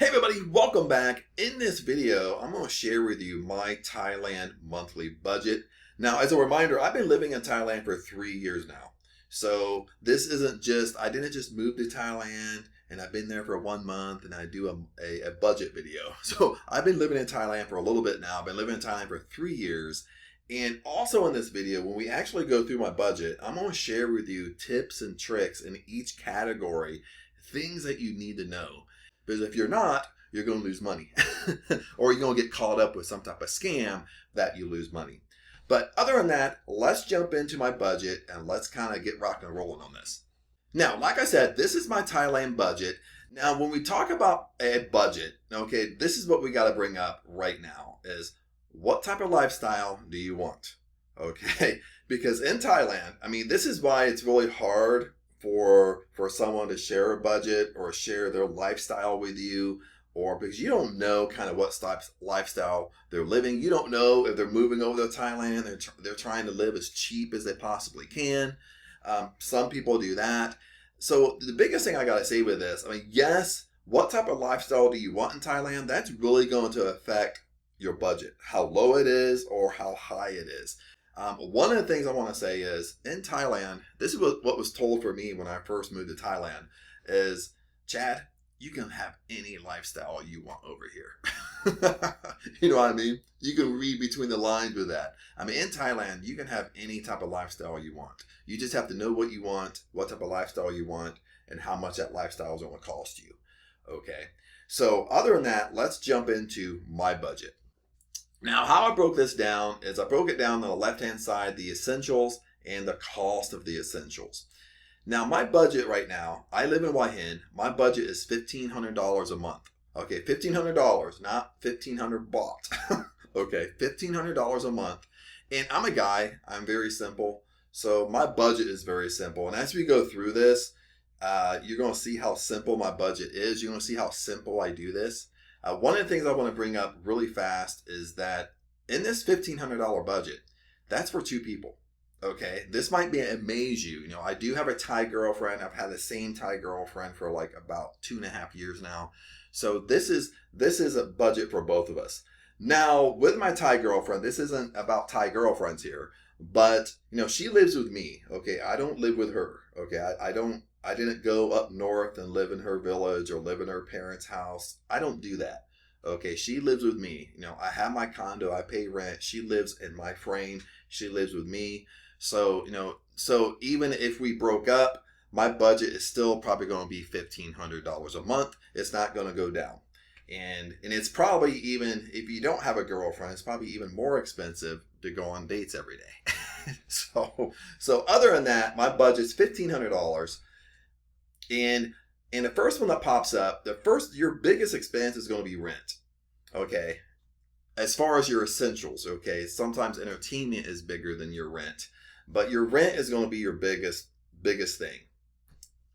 Hey everybody, welcome back. In this video, I'm going to share with you my Thailand monthly budget. Now, as a reminder, I've been living in Thailand for 3 years now. So this isn't just, I didn't just move to Thailand and I've been there for 1 month and I do a budget video. So I've been living in Thailand for a little bit now. I've been living in Thailand for 3 years. And also in this video, when we actually go through my budget, I'm going to share with you tips and tricks in each category, things that you need to know. Because if you're not, you're going to lose money. Or you're going to get caught up with some type of scam that you lose money. But other than that, let's jump into my budget and let's kind of get rocking and rolling on this. Now, like I said, this is my Thailand budget. Now, when we talk about a budget, okay, this is what we got to bring up right now is what type of lifestyle do you want? Okay, because in Thailand, I mean, this is why it's really hard for someone to share a budget or share their lifestyle with you, or because you don't know kind of what lifestyle they're living. You don't know if they're moving over to Thailand. They're trying to live as cheap as they possibly can. Some people do that. So the biggest thing I got to say with this, I mean, yes, what type of lifestyle do you want in Thailand? That's really going to affect your budget, how low it is or how high it is. One of the things I want to say is in Thailand, this is what was told for me when I first moved to Thailand is, Chad, you can have any lifestyle you want over here. You know what I mean? You can read between the lines with that. I mean, in Thailand, you can have any type of lifestyle you want. You just have to know what you want, what type of lifestyle you want, and how much that lifestyle is going to cost you. Okay. So other than that, let's jump into my budget. Now, how I broke this down is I broke it down on the left-hand side, the essentials and the cost of the essentials. Now, my budget right now, I live in Hua Hin. My budget is $1,500 a month. Okay, $1,500, not 1,500 baht. Okay, $1,500 a month. And I'm a guy, I'm very simple. So my budget is very simple. And as we go through this, you're going to see how simple my budget is. You're going to see how simple I do this. One of the things I want to bring up really fast is that in this $1,500 budget, that's for 2 people. Okay, this might amaze you. You know, I do have a Thai girlfriend. I've had the same Thai girlfriend for like about 2.5 years now. So this is a budget for both of us. Now, with my Thai girlfriend, this isn't about Thai girlfriends here, but you know, she lives with me. Okay, I don't live with her. Okay, I didn't go up north and live in her village or live in her parents' house. I don't do that. Okay, she lives with me. You know, I have my condo, I pay rent. She lives in my frame. She lives with me. So, you know, so even if we broke up, my budget is still probably going to be $1,500 a month. It's not going to go down. And it's probably, even if you don't have a girlfriend, it's probably even more expensive to go on dates every day. So other than that, my budget's $1,500. And the first one that pops up, your biggest expense is going to be rent. Okay. As far as your essentials, okay, sometimes entertainment is bigger than your rent, but your rent is going to be your biggest thing.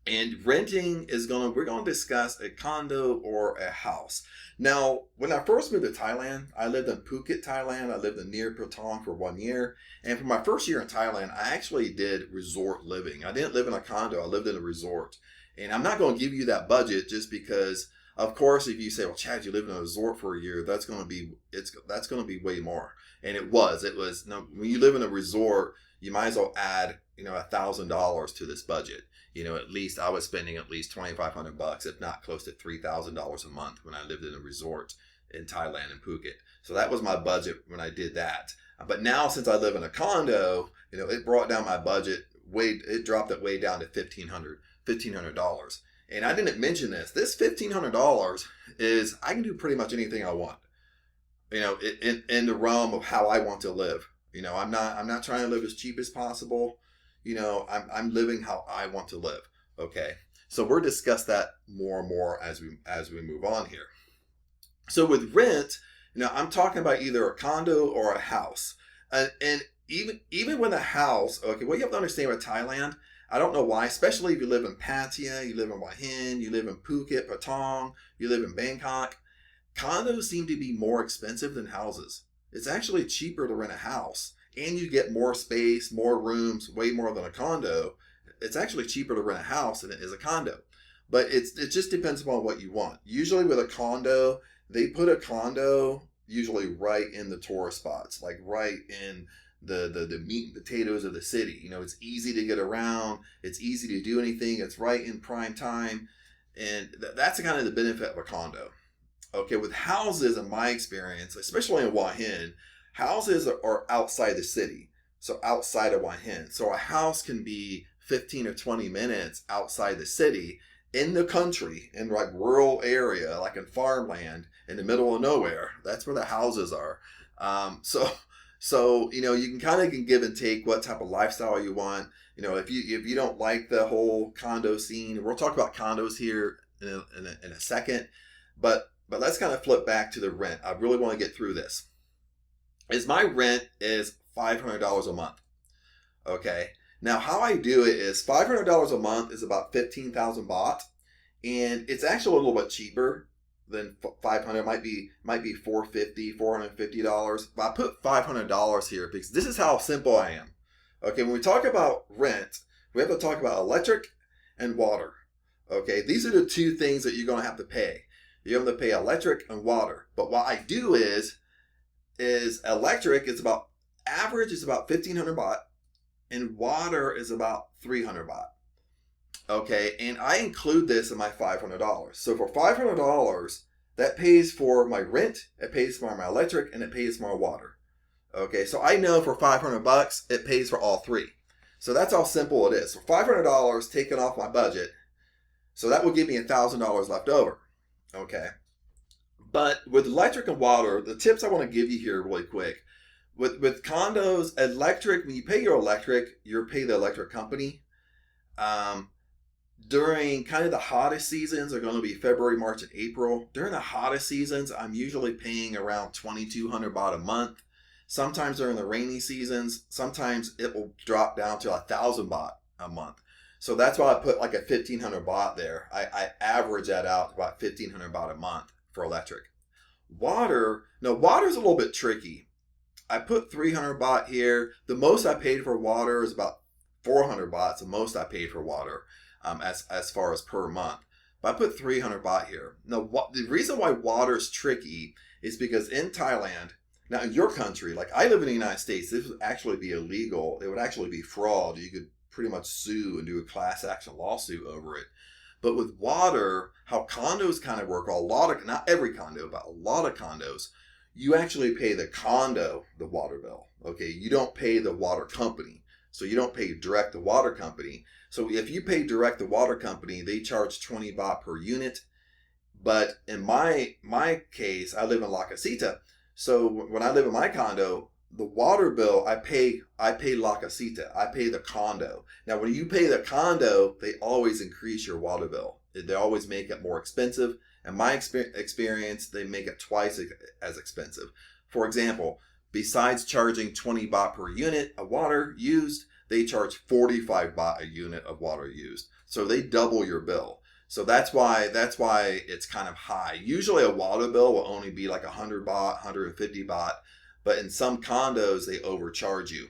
And renting we're going to discuss a condo or a house. Now, when I first moved to Thailand, I lived in Phuket, Thailand. I lived in near Patong for 1 year. And for my first year in Thailand, I actually did resort living. I didn't live in a condo. I lived in a resort. And I'm not going to give you that budget just because, of course, if you say, well, Chad, you live in a resort for a year, that's going to be way more. And it was, when you live in a resort, you might as well add, $1,000 to this budget. At least I was spending at least $2,500, if not close to $3,000 a month when I lived in a resort in Thailand and Phuket. So that was my budget when I did that. But now, since I live in a condo, it brought down my budget it dropped it way down to $1,500. And I didn't mention this. This $1,500 is, I can do pretty much anything I want. In the realm of how I want to live. I'm not trying to live as cheap as possible. I'm living how I want to live. Okay. So we'll discuss that more and more as we move on here. So with rent, I'm talking about either a condo or a house. And even with a house, okay, what you have to understand with Thailand, I don't know why, especially if you live in Pattaya, you live in Hua Hin, you live in Phuket, Patong, you live in Bangkok, condos seem to be more expensive than houses. It's actually cheaper to rent a house, and you get more space, more rooms, way more than a condo. It's actually cheaper to rent a house than it is a condo. but it just depends upon what you want. Usually with a condo, they put a condo usually right in the tourist spots, like right in the meat and potatoes of the city. You know, it's easy to get around. It's easy to do anything. It's right in prime time. And that's kind of the benefit of a condo. Okay, with houses, in my experience, especially in Hua Hin, houses are outside the city. So outside of Hua Hin. So a house can be 15 or 20 minutes outside the city in the country, in like rural area, like in farmland, in the middle of nowhere. That's where the houses are. So you know, you can give and take what type of lifestyle you want. You know, if you don't like the whole condo scene, we'll talk about condos here in a second. But let's kind of flip back to the rent. I really want to get through this. My rent is $500 a month. Okay. Now, how I do it is $500 a month is about 15,000 baht, and it's actually a little bit cheaper than 500. Might be $450, but I put $500 here because this is how simple I am. Okay, when we talk about rent, we have to talk about electric and water. Okay, these are the two things that you're going to have to pay. You're going to pay electric and water. But what I do is electric is about average is about 1,500 baht. And water is about 300 baht. Okay, and I include this in my $500. So for $500, that pays for my rent, it pays for my electric, and it pays for my water. Okay, so I know for $500, it pays for all three. So that's how simple it is. So $500 taken off my budget, so that would give me $1,000 left over. Okay, but with electric and water, the tips I want to give you here really quick. With condos, electric, when you pay your electric, you pay the electric company. During kind of the hottest seasons are going to be February, March, and April. During the hottest seasons, I'm usually paying around 2,200 baht a month. Sometimes during the rainy seasons, sometimes it will drop down to 1,000 baht a month. So that's why I put like a 1,500 baht there. I average that out to about 1,500 baht a month for electric. Water's a little bit tricky. I put 300 baht here. The most I paid for water is about 400 baht. The most I paid for water as far as per month. But I put 300 baht here. Now, the reason why water is tricky is because in Thailand, now in your country, like I live in the United States, this would actually be illegal. It would actually be fraud. You could pretty much sue and do a class action lawsuit over it. But with water, how condos kind of work, not every condo, but a lot of condos, you actually pay the condo the water bill. Okay, you don't pay the water company. So you don't pay direct the water company. So if you pay direct the water company, they charge 20 baht per unit. But in my case, I live in La Casita. So when I live in my condo, the water bill, I pay La Casita. I pay the condo. Now, when you pay the condo, they always increase your water bill. They always make it more expensive. In my experience, they make it twice as expensive. For example, besides charging 20 baht per unit of water used, they charge 45 baht a unit of water used. So they double your bill. So that's why it's kind of high. Usually a water bill will only be like 100 baht, 150 baht. But in some condos, they overcharge you.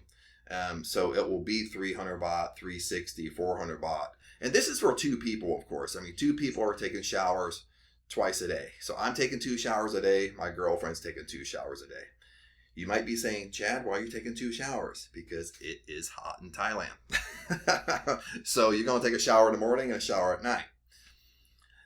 So it will be 300 baht, 360, 400 baht. And this is for two people, of course. I mean, two people are taking showers twice a day. So I'm taking 2 showers a day. My girlfriend's taking 2 showers a day. You might be saying, Chad, why are you taking 2 showers? Because it is hot in Thailand. So you're going to take a shower in the morning and a shower at night.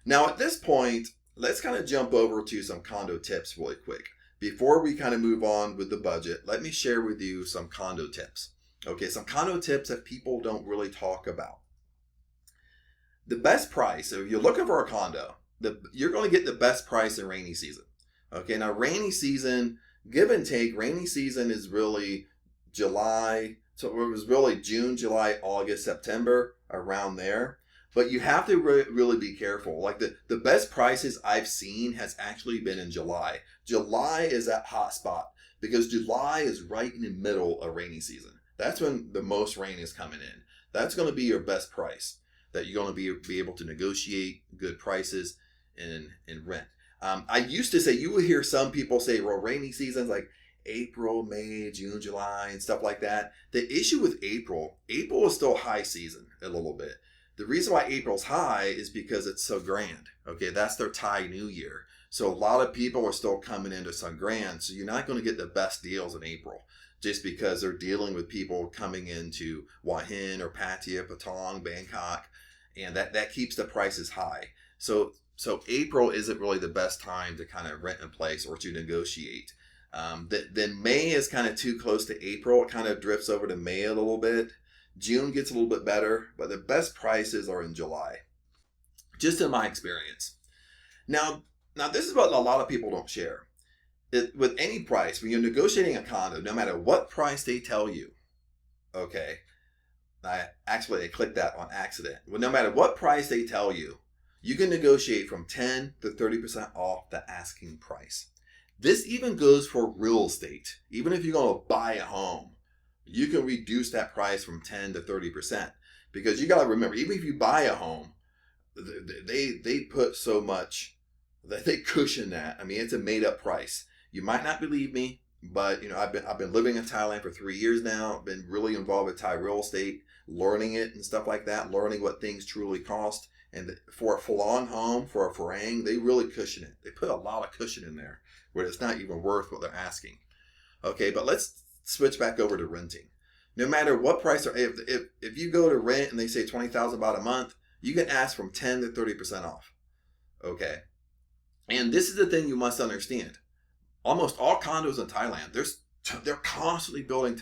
Now, at this point, let's kind of jump over to some condo tips really quick. Before we kind of move on with the budget, let me share with you some condo tips. Okay, some condo tips that people don't really talk about. The best price, so if you're looking for a condo, you're going to get the best price in rainy season. Okay, now rainy season, give and take, rainy season is really July. So it was really June, July, August, September, around there. But you have to really be careful. Like the best prices I've seen has actually been in July. July is that hot spot because July is right in the middle of rainy season. That's when the most rain is coming in. That's going to be your best price that you're going to be able to negotiate good prices in rent. I used to say, you will hear some people say, well, rainy season's like April, May, June, July, and stuff like that. The issue with April is still high season a little bit. The reason why April's high is because it's so grand. Okay, that's their Thai New Year. So a lot of people are still coming into Songkran. So you're not going to get the best deals in April just because they're dealing with people coming into Hua Hin or Pattaya, Patong, Bangkok, and that keeps the prices high. So April isn't really the best time to kind of rent a place or to negotiate. Then May is kind of too close to April. It kind of drifts over to May a little bit. June gets a little bit better, but the best prices are in July, just in my experience. Now this is what a lot of people don't share. With any price, when you're negotiating a condo, no matter what price they tell you, okay, I clicked that on accident. Well, no matter what price they tell you, you can negotiate from 10 to 30% off the asking price. This even goes for real estate. Even if you're going to buy a home, you can reduce that price from 10 to 30%. Because you got to remember, even if you buy a home, they put so much that they cushion that. I mean, it's a made up price. You might not believe me, but I've been living in Thailand for 3 years now. I've been really involved with Thai real estate, learning it and stuff like that, learning what things truly cost. And for a Phalong home, for a Farang, they really cushion it. They put a lot of cushion in there where it's not even worth what they're asking. Okay, but let's switch back over to renting. No matter what price, if you go to rent and they say 20,000 baht a month, you can ask from 10 to 30% off. Okay, and this is the thing you must understand. Almost all condos in Thailand, they're constantly building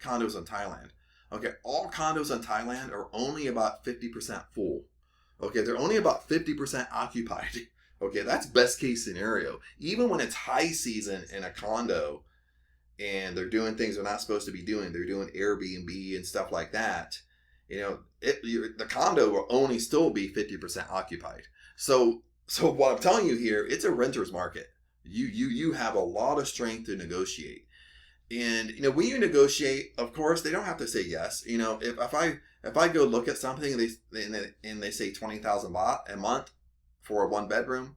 condos in Thailand. Okay, all condos in Thailand are only about 50% full. Okay, they're only about 50% occupied. Okay, that's best case scenario. Even when it's high season in a condo and they're doing things they're not supposed to be doing, they're doing Airbnb and stuff like that, the condo will only still be 50% occupied. So what I'm telling you here, it's a renter's market. You have a lot of strength to negotiate. And when you negotiate, of course, they don't have to say yes. If I go look at something and they say 20,000 baht a month for a 1 bedroom,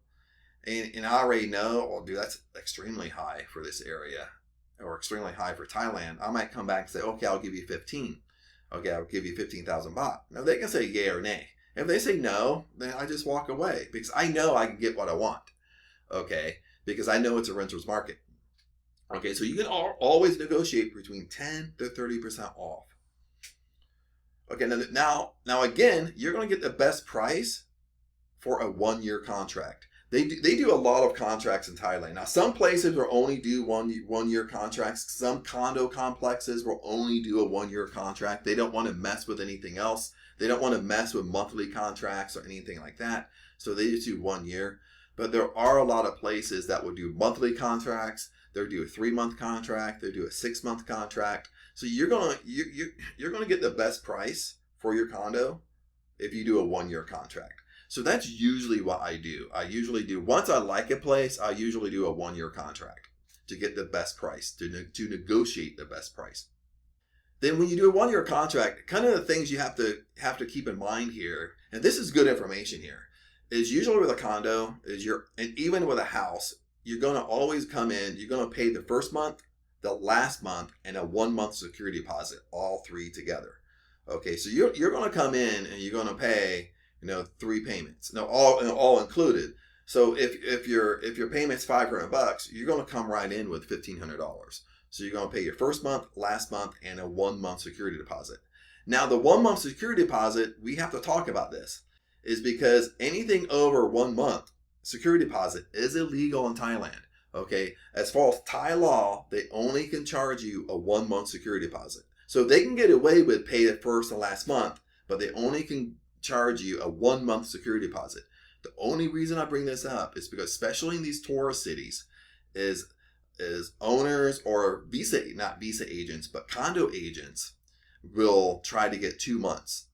and I already know, well, dude, that's extremely high for this area or extremely high for Thailand. I might come back and say, okay, I'll give you 15. Okay, I'll give you 15,000 baht. Now they can say yay or nay. If they say no, then I just walk away because I know I can get what I want. Okay, because I know it's a renter's market. Okay, so you can always negotiate between 10 to 30% off. Okay, now again, you're going to get the best price for a 1-year contract. They do a lot of contracts in Thailand. Now, some places will only do one-year contracts. Some condo complexes will only do a 1-year contract. They don't want to mess with anything else. They don't want to mess with monthly contracts or anything like that. So they just do 1 year. But there are a lot of places that will do monthly contracts. They'll do a 3-month contract. They'll do a 6-month contract. So you're gonna get the best price for your condo if you do a 1-year contract. So that's usually what I do. I usually do, once I like a place, I usually do a 1-year contract to get the best price, to negotiate the best price. Then when you do a 1-year contract, kind of the things you have to keep in mind here, and this is good information here, is usually with a condo, and even with a house, you're going to always come in, you're going to pay the first month, the last month, and a 1-month security deposit, all 3 together. Okay, so you're going to come in and you're going to pay 3 payments, all included. So if your payment's $500, you're going to come right in with $1,500. So you're going to pay your first month, last month, and a 1-month security deposit. Now the 1-month security deposit, we have to talk about this, is because anything over 1 month security deposit is illegal in Thailand. Okay, as far as Thai law, they only can charge you a 1-month security deposit. So they can get away with pay the first and last month, but they only can charge you a 1-month security deposit. The only reason I bring this up is because, especially in these tourist cities, is owners or not visa agents, but condo agents will try to get 2 months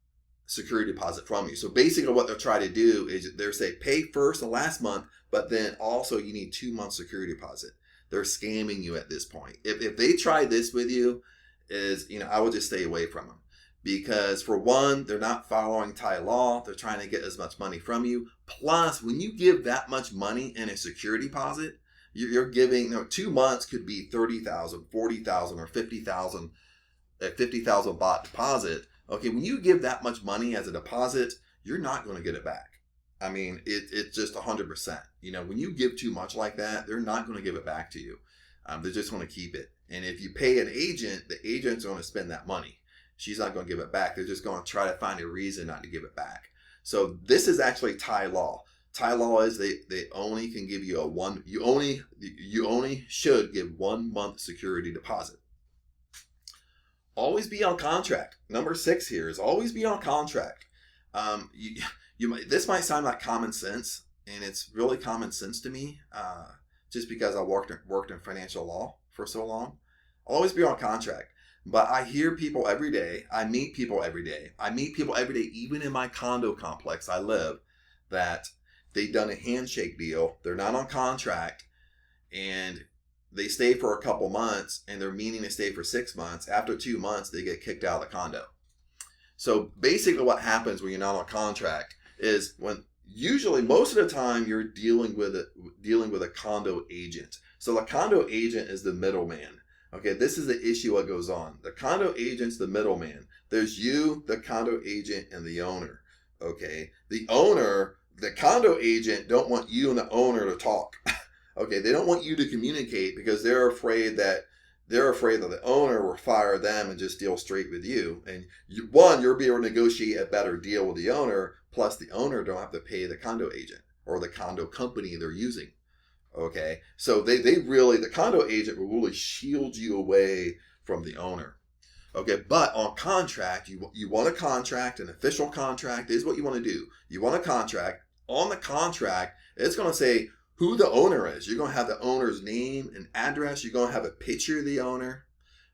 security deposit from you. So basically what they'll try to do is they'll say pay first and last month, but then also you need 2 months security deposit. They're scamming you at this point. If they try this with you, I would just stay away from them. Because for one, they're not following Thai law. They're trying to get as much money from you. Plus, when you give that much money in a security deposit, you're giving, 2 months could be 30,000, 40,000, or 50,000, a 50,000 baht deposit. Okay, when you give that much money as a deposit, you're not going to get it back. I mean, it's just 100%. You know, when you give too much like that, they're not going to give it back to you. They're just going to keep it. And if you pay an agent, the agent's going to spend that money. She's not going to give it back. They're just going to try to find a reason not to give it back. So this is actually Thai law. Thai law is they only can give you you only should give 1 month security deposit. Always be on contract. Number 6 here is always be on contract. This might sound like common sense, and it's really common sense to me, just because I worked in financial law for so long. Always be on contract. But I hear people every day. I meet people every day. Even in my condo complex I live, that they've done a handshake deal. They're not on contract, and they stay for a couple months, and they're meaning to stay for 6 months. After 2 months, they get kicked out of the condo. So basically what happens when you're not on contract is usually most of the time you're dealing with a condo agent. So the condo agent is the middleman. Okay, this is the issue that goes on. The condo agent's the middleman. There's you, the condo agent, and the owner. Okay, the condo agent don't want you and the owner to talk. Okay, they don't want you to communicate because they're afraid that the owner will fire them and just deal straight with you. And you'll be able to negotiate a better deal with the owner. Plus, the owner don't have to pay the condo agent or the condo company they're using. Okay, so the condo agent will really shield you away from the owner. Okay, but on contract, you want a contract, an official contract is what you want to do. You want a contract. On the contract, it's going to say who the owner is. You're going to have the owner's name and address. You're going to have a picture of the owner.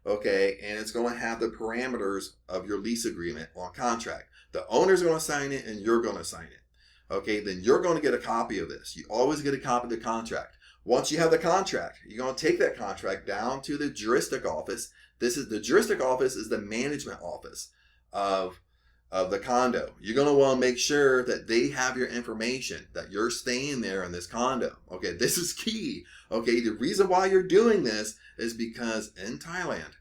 Okay, and it's going to have the parameters of your lease agreement on contract. The owner's going to sign it, and you're going to sign it. Okay, then you're going to get a copy of this. You always get a copy of the contract. Once you have the contract, you're going to take that contract down to the juristic office. The juristic office is the management office of the condo. You're going to want to make sure that they have your information, that you're staying there in this condo. Okay, this is key. Okay, the reason why you're doing this is because in Thailand,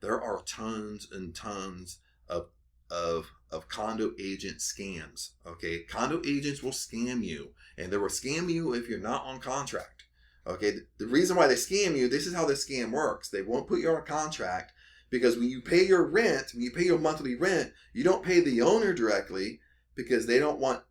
there are tons and tons of condo agent scams. Okay, condo agents will scam you, and they will scam you if you're not on contract. Okay, the reason why they scam you, this is how the scam works. They won't put you on a contract because when you pay your rent, when you pay your monthly rent, you don't pay the owner directly because they don't want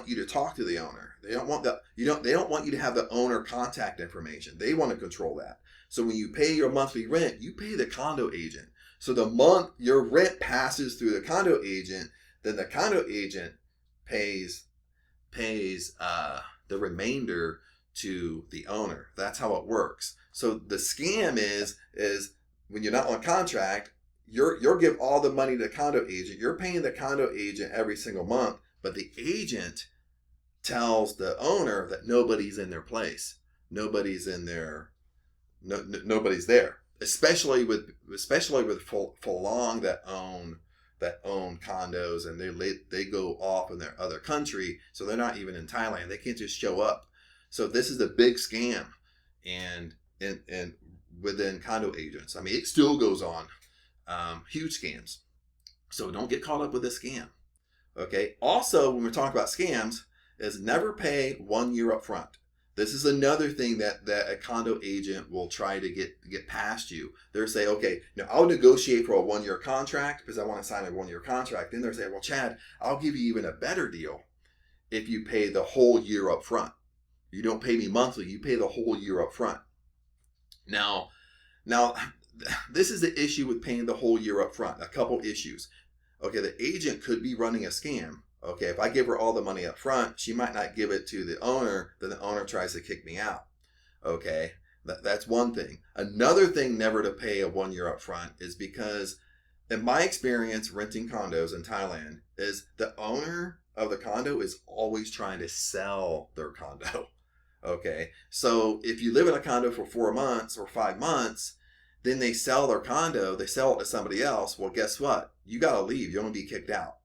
you to talk to the owner. They don't want you to have the owner contact information. They want to control that. So when you pay your monthly rent, you pay the condo agent. So the month your rent passes through the condo agent, then the condo agent pays the remainder to the owner. That's how it works. So the scam is when you're not on contract, you'll give all the money to the condo agent. You're paying the condo agent every single month, but the agent tells the owner that nobody's in their place. Nobody's in there. Nobody's there. Especially with Falong that own condos, and they go off in their other country, so they're not even in Thailand. They can't just show up. So this is a big scam, and within condo agents, I mean, it still goes on. Huge scams. So don't get caught up with a scam. Okay. Also, when we're talking about scams, is never pay 1 year up front. This is another thing that a condo agent will try to get past you. They'll say, okay, now I'll negotiate for a 1 year contract because I want to sign a 1 year contract. Then they'll say, well, Chad, I'll give you even a better deal if you pay the whole year up front. You don't pay me monthly, you pay the whole year up front. Now, this is the issue with paying the whole year up front. A couple issues. Okay, the agent could be running a scam. Okay, if I give her all the money up front, she might not give it to the owner, then the owner tries to kick me out. Okay, that's one thing. Another thing never to pay a 1 year up front is because, in my experience renting condos in Thailand, is the owner of the condo is always trying to sell their condo. Okay, so if you live in a condo for 4 months or 5 months, then they sell their condo, they sell it to somebody else. Well, guess what? You got to leave. You're going to be kicked out.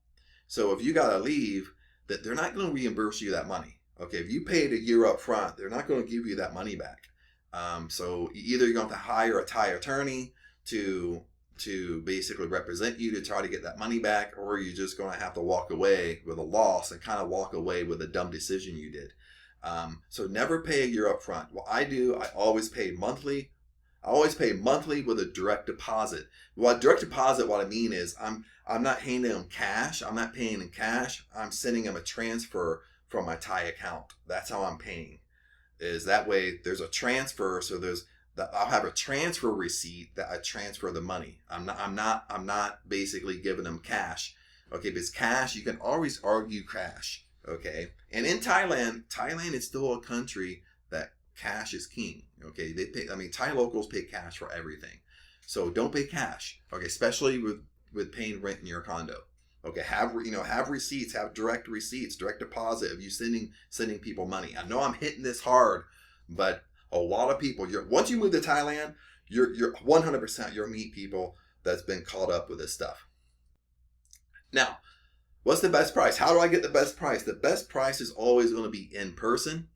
So if you got to leave, that they're not going to reimburse you that money. Okay, if you paid a year up front, they're not going to give you that money back. So either you're going to have to hire a Thai attorney to to basically represent you to try to get that money back, or you're just going to have to walk away with a loss and kind of walk away with a dumb decision you did. So never pay a year up front. What I do, I always pay monthly. I always pay monthly with a direct deposit. Well, direct deposit, what I mean is I'm not handing them cash. I'm not paying in cash. I'm sending them a transfer from my Thai account. That's how I'm paying. Is that way there's a transfer, so I'll have a transfer receipt that I transfer the money. I'm not basically giving them cash. Okay, because cash, you can always argue cash. Okay. And in Thailand is still a country that cash is king. Okay. Thai locals pay cash for everything. So don't pay cash. Okay. Especially with paying rent in your condo. Okay. Have receipts, have direct receipts, direct deposit of you sending people money. I know I'm hitting this hard, but a lot of people, once you move to Thailand, you're 100%, you'll meet people that's been caught up with this stuff. Now, what's the best price? How do I get the best price? The best price is always going to be in person.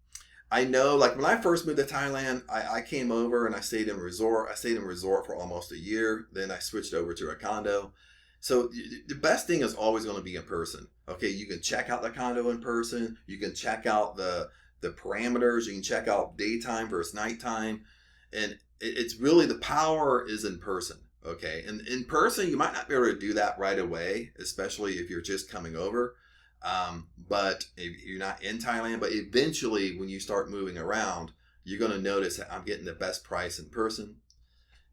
I know, like when I first moved to Thailand, I came over and I stayed in a resort. I stayed in a resort for almost a year. Then I switched over to a condo. So the best thing is always going to be in person. Okay, you can check out the condo in person. You can check out the parameters. You can check out daytime versus nighttime. And it's really, the power is in person. Okay, and in person, you might not be able to do that right away, especially if you're just coming over. But if you're not in Thailand, but eventually when you start moving around, you're going to notice that I'm getting the best price in person.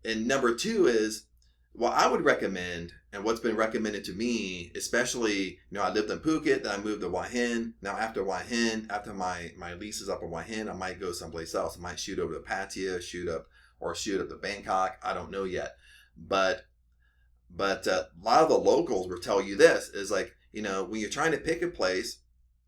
And number two is, what I would recommend, and what's been recommended to me, especially, I lived in Phuket, then I moved to Hua Hin. Now after Hua Hin, after my lease is up in Hua Hin, I might go someplace else. I might shoot over to Pattaya, shoot up to Bangkok. I don't know yet. But a lot of the locals will tell you this is like, when you're trying to pick a place,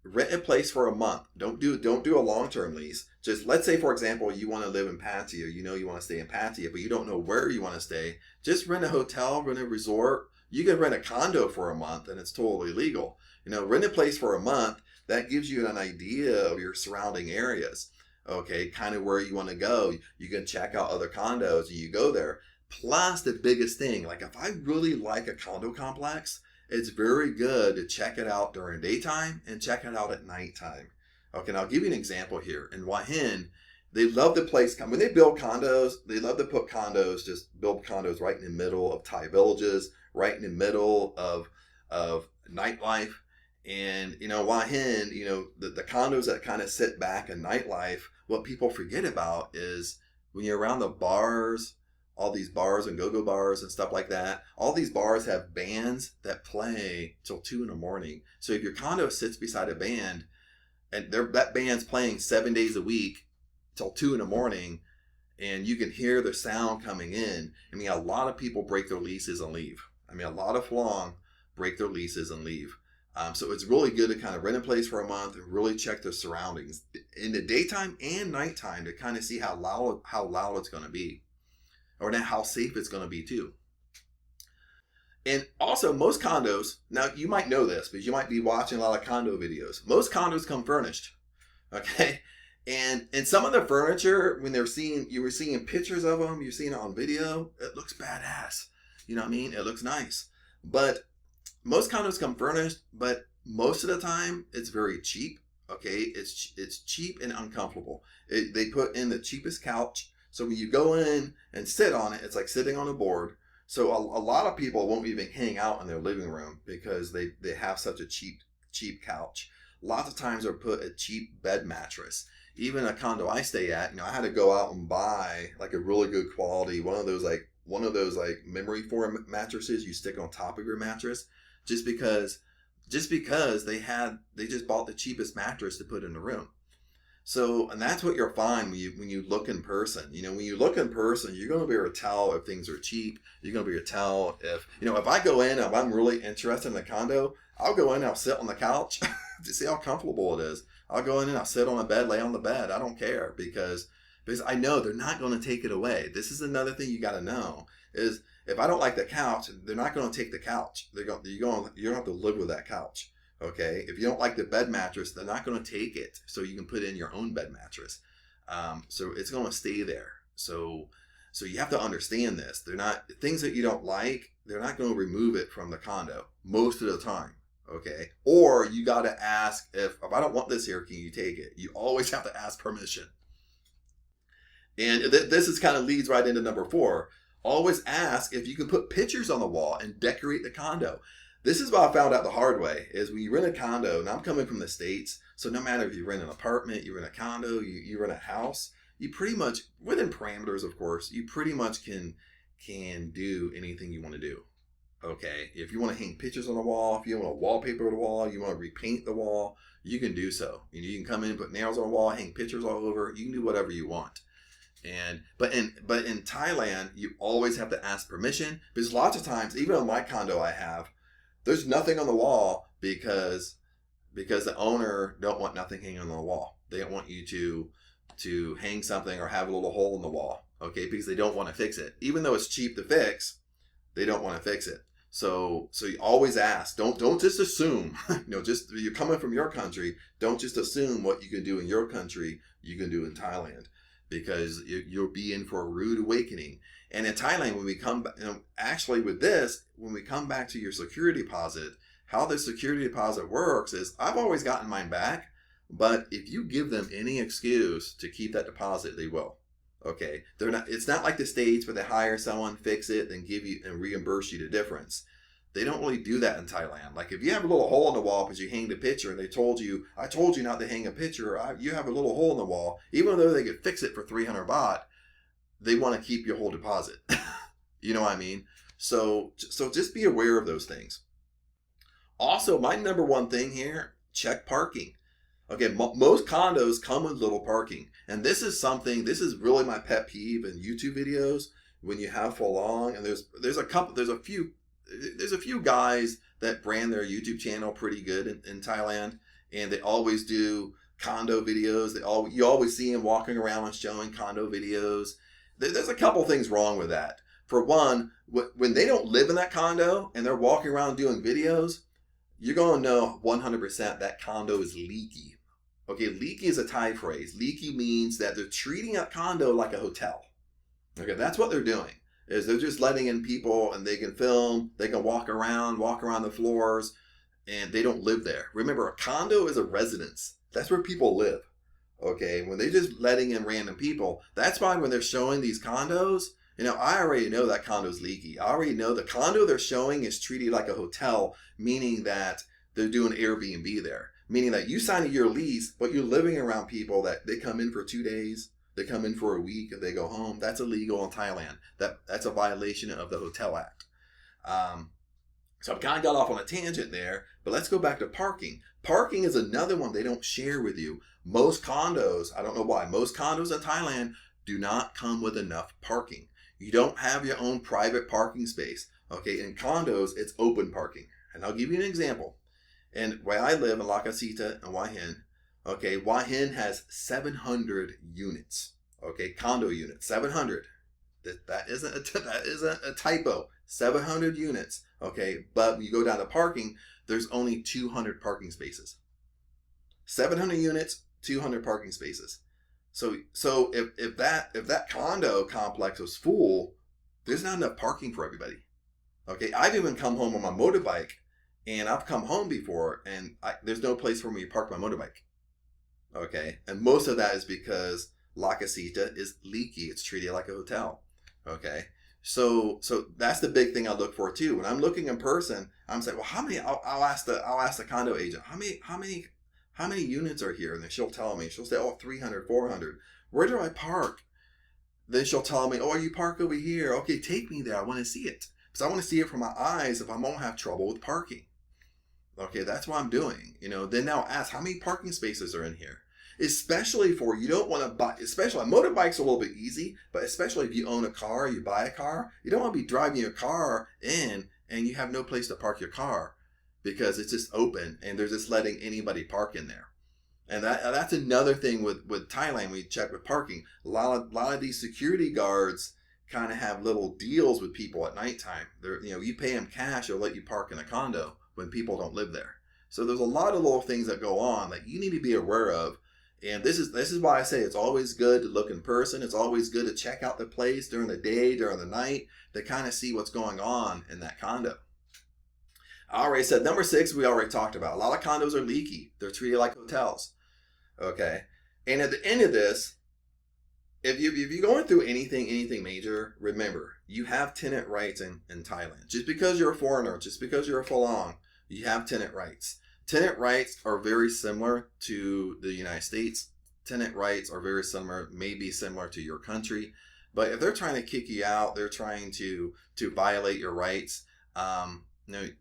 rent a place for a month. Don't do a long-term lease. Just, let's say, for example, you want to live in Pattaya, you want to stay in Pattaya, but you don't know where you want to stay. Just rent a hotel, rent a resort. You can rent a condo for a month and it's totally legal. Rent a place for a month. That gives you an idea of your surrounding areas. Okay, kind of where you want to go. You can check out other condos and you go there. Plus, the biggest thing, like if I really like a condo complex, it's very good to check it out during daytime and check it out at nighttime. Okay, and I'll give you an example here. In Hua Hin, they love to place, when they build condos, they love to build condos right in the middle of Thai villages, right in the middle of nightlife. And, Hua Hin, the condos that kind of sit back in nightlife, what people forget about is when you're around the bars, all these bars and go-go bars and stuff like that, all these bars have bands that play till 2 a.m. So if your condo sits beside a band and that band's playing 7 days a week till 2 a.m, and you can hear the sound coming in, a lot of people break their leases and leave. A lot of Phlong break their leases and leave. So it's really good to kind of rent a place for a month and really check the surroundings in the daytime and nighttime to kind of see how loud it's going to be. Or now how safe it's going to be too. And also, most condos, now you might know this because you might be watching a lot of condo videos. Most condos come furnished, okay? And some of the furniture, you were seeing pictures of them, you're seeing it on video, it looks badass. You know what I mean? It looks nice. But most condos come furnished, but most of the time it's very cheap, okay? It's cheap and uncomfortable. They put in the cheapest couch. So when you go in and sit on it, it's like sitting on a board. So a lot of people won't even hang out in their living room because they have such a cheap couch. Lots of times they'll put a cheap bed mattress. Even a condo I stay at, I had to go out and buy like a really good quality, one of those memory foam mattresses you stick on top of your mattress, just because they just bought the cheapest mattress to put in the room. So, and that's what you'll find when you look in person. When you look in person, you're going to be able to tell if things are cheap. You're going to be able to tell if I go in, if I'm really interested in the condo, I'll go in and I'll sit on the couch to see how comfortable it is. I'll go in and I'll sit on a bed, lay on the bed. I don't care because I know they're not going to take it away. This is another thing you got to know is if I don't like the couch, they're not going to take the couch. You don't have to live with that couch. Okay, if you don't like the bed mattress, they're not going to take it, so you can put in your own bed mattress. So it's going to stay there. So So you have to understand this. They're not things that you don't like. They're not going to remove it from the condo most of the time. Okay. Or you got to ask if I don't want this here, can you take it? You always have to ask permission. And this is kind of leads right into number 4. Always ask if you can put pictures on the wall and decorate the condo. This is what I found out the hard way is when you rent a condo, and I'm coming from the States, so no matter if you rent an apartment, you rent a condo, you rent a house, you pretty much, within parameters of course, you pretty much can do anything you want to do. Okay, if you want to hang pictures on the wall, if you want to wallpaper the wall, you want to repaint the wall, you can do so. You can come in, put nails on the wall, hang pictures all over, you can do whatever you want. But in Thailand, you always have to ask permission, because lots of times, even on my condo I have, there's nothing on the wall because the owner don't want nothing hanging on the wall. They don't want you to hang something or have a little hole in the wall, okay? Because they don't want to fix it. Even though it's cheap to fix, they don't want to fix it. So you always ask. Don't just assume. Just you're coming from your country. Don't just assume what you can do in your country you can do in Thailand, because you'll be in for a rude awakening. And in Thailand, when we come back, actually with this, when we come back to your security deposit, how the security deposit works is I've always gotten mine back, but if you give them any excuse to keep that deposit, they will. Okay, they're not. It's not like the States where they hire someone, fix it, then give you and reimburse you the difference. They don't really do that in Thailand. Like if you have a little hole in the wall because you hanged a picture and they told you, I told you not to hang a picture, you have a little hole in the wall, even though they could fix it for 300 baht, they want to keep your whole deposit. You know what I mean? So just be aware of those things. Also, my number one thing here, check parking. Okay, most condos come with little parking. And this is really my pet peeve in YouTube videos when you have full long, and there's a few guys that brand their YouTube channel pretty good in Thailand, and they always do condo videos. You always see them walking around and showing condo videos. There's a couple things wrong with that. For one, when they don't live in that condo and they're walking around doing videos, you're going to know 100% that condo is leaky. Okay, leaky is a Thai phrase. Leaky means that they're treating a condo like a hotel. Okay, that's what they're doing. Is they're just letting in people and they can film, they can walk around the floors, and they don't live there. Remember, a condo is a residence. That's where people live. Okay, when they're just letting in random people, that's why when they're showing these condos, I already know that condo's leaky. I already know the condo they're showing is treated like a hotel, meaning that they're doing Airbnb there. Meaning that you sign a year lease, but you're living around people that they come in for 2 days, they come in for a week, and they go home. That's illegal in Thailand. That's a violation of the Hotel Act. So I've kind of got off on a tangent there, but let's go back to parking. Parking is another one they don't share with you. Most condos, I don't know why, most condos in Thailand do not come with enough parking. You don't have your own private parking space. Okay, in condos, it's open parking. And I'll give you an example. And where I live in La Casita and Hua Hin, okay, Hua Hin has 700 units. Okay, condo units, 700. That isn't a typo. 700 units. Okay, but when you go down to parking, there's only 200 parking spaces. 700 units, 200 parking spaces. So if that condo complex was full, there's not enough parking for everybody. Okay, I've even come home on my motorbike, and I've come home before, and there's no place for me to park my motorbike. Okay, and most of that is because La Casita is leaky. It's treated like a hotel. Okay, so that's the big thing I look for too. When I'm looking in person, I'm saying, well, how many? I'll ask the condo agent, how many units are here? And then she'll tell me. She'll say, 300, 400. Where do I park? Then she'll tell me, you park over here. Okay, take me there. I want to see it. Because I want to see it from my eyes if I won't have trouble with parking. Okay, that's what I'm doing. Then now ask, how many parking spaces are in here? Especially you don't want to buy, especially motorbikes are a little bit easy, but especially if you own a car, you buy a car, you don't want to be driving your car in and you have no place to park your car because it's just open and they're just letting anybody park in there. And that's another thing with Thailand. We check with parking. A lot of these security guards kind of have little deals with people at nighttime. You pay them cash, they'll let you park in a condo when people don't live there. So there's a lot of little things that go on that you need to be aware of. And this is why I say it's always good to look in person. It's always good to check out the place during the day, during the night, to kind of see what's going on in that condo. I already said number 6, we already talked about. A lot of condos are leaky. They're treated like hotels. Okay. And at the end of this, if you're going through anything major, remember, you have tenant rights in Thailand. Just because you're a foreigner, just because you're a Falun, you have tenant rights. Tenant rights are very similar to the United States. Tenant rights are very similar, maybe similar to your country. But if they're trying to kick you out, they're trying to violate your rights,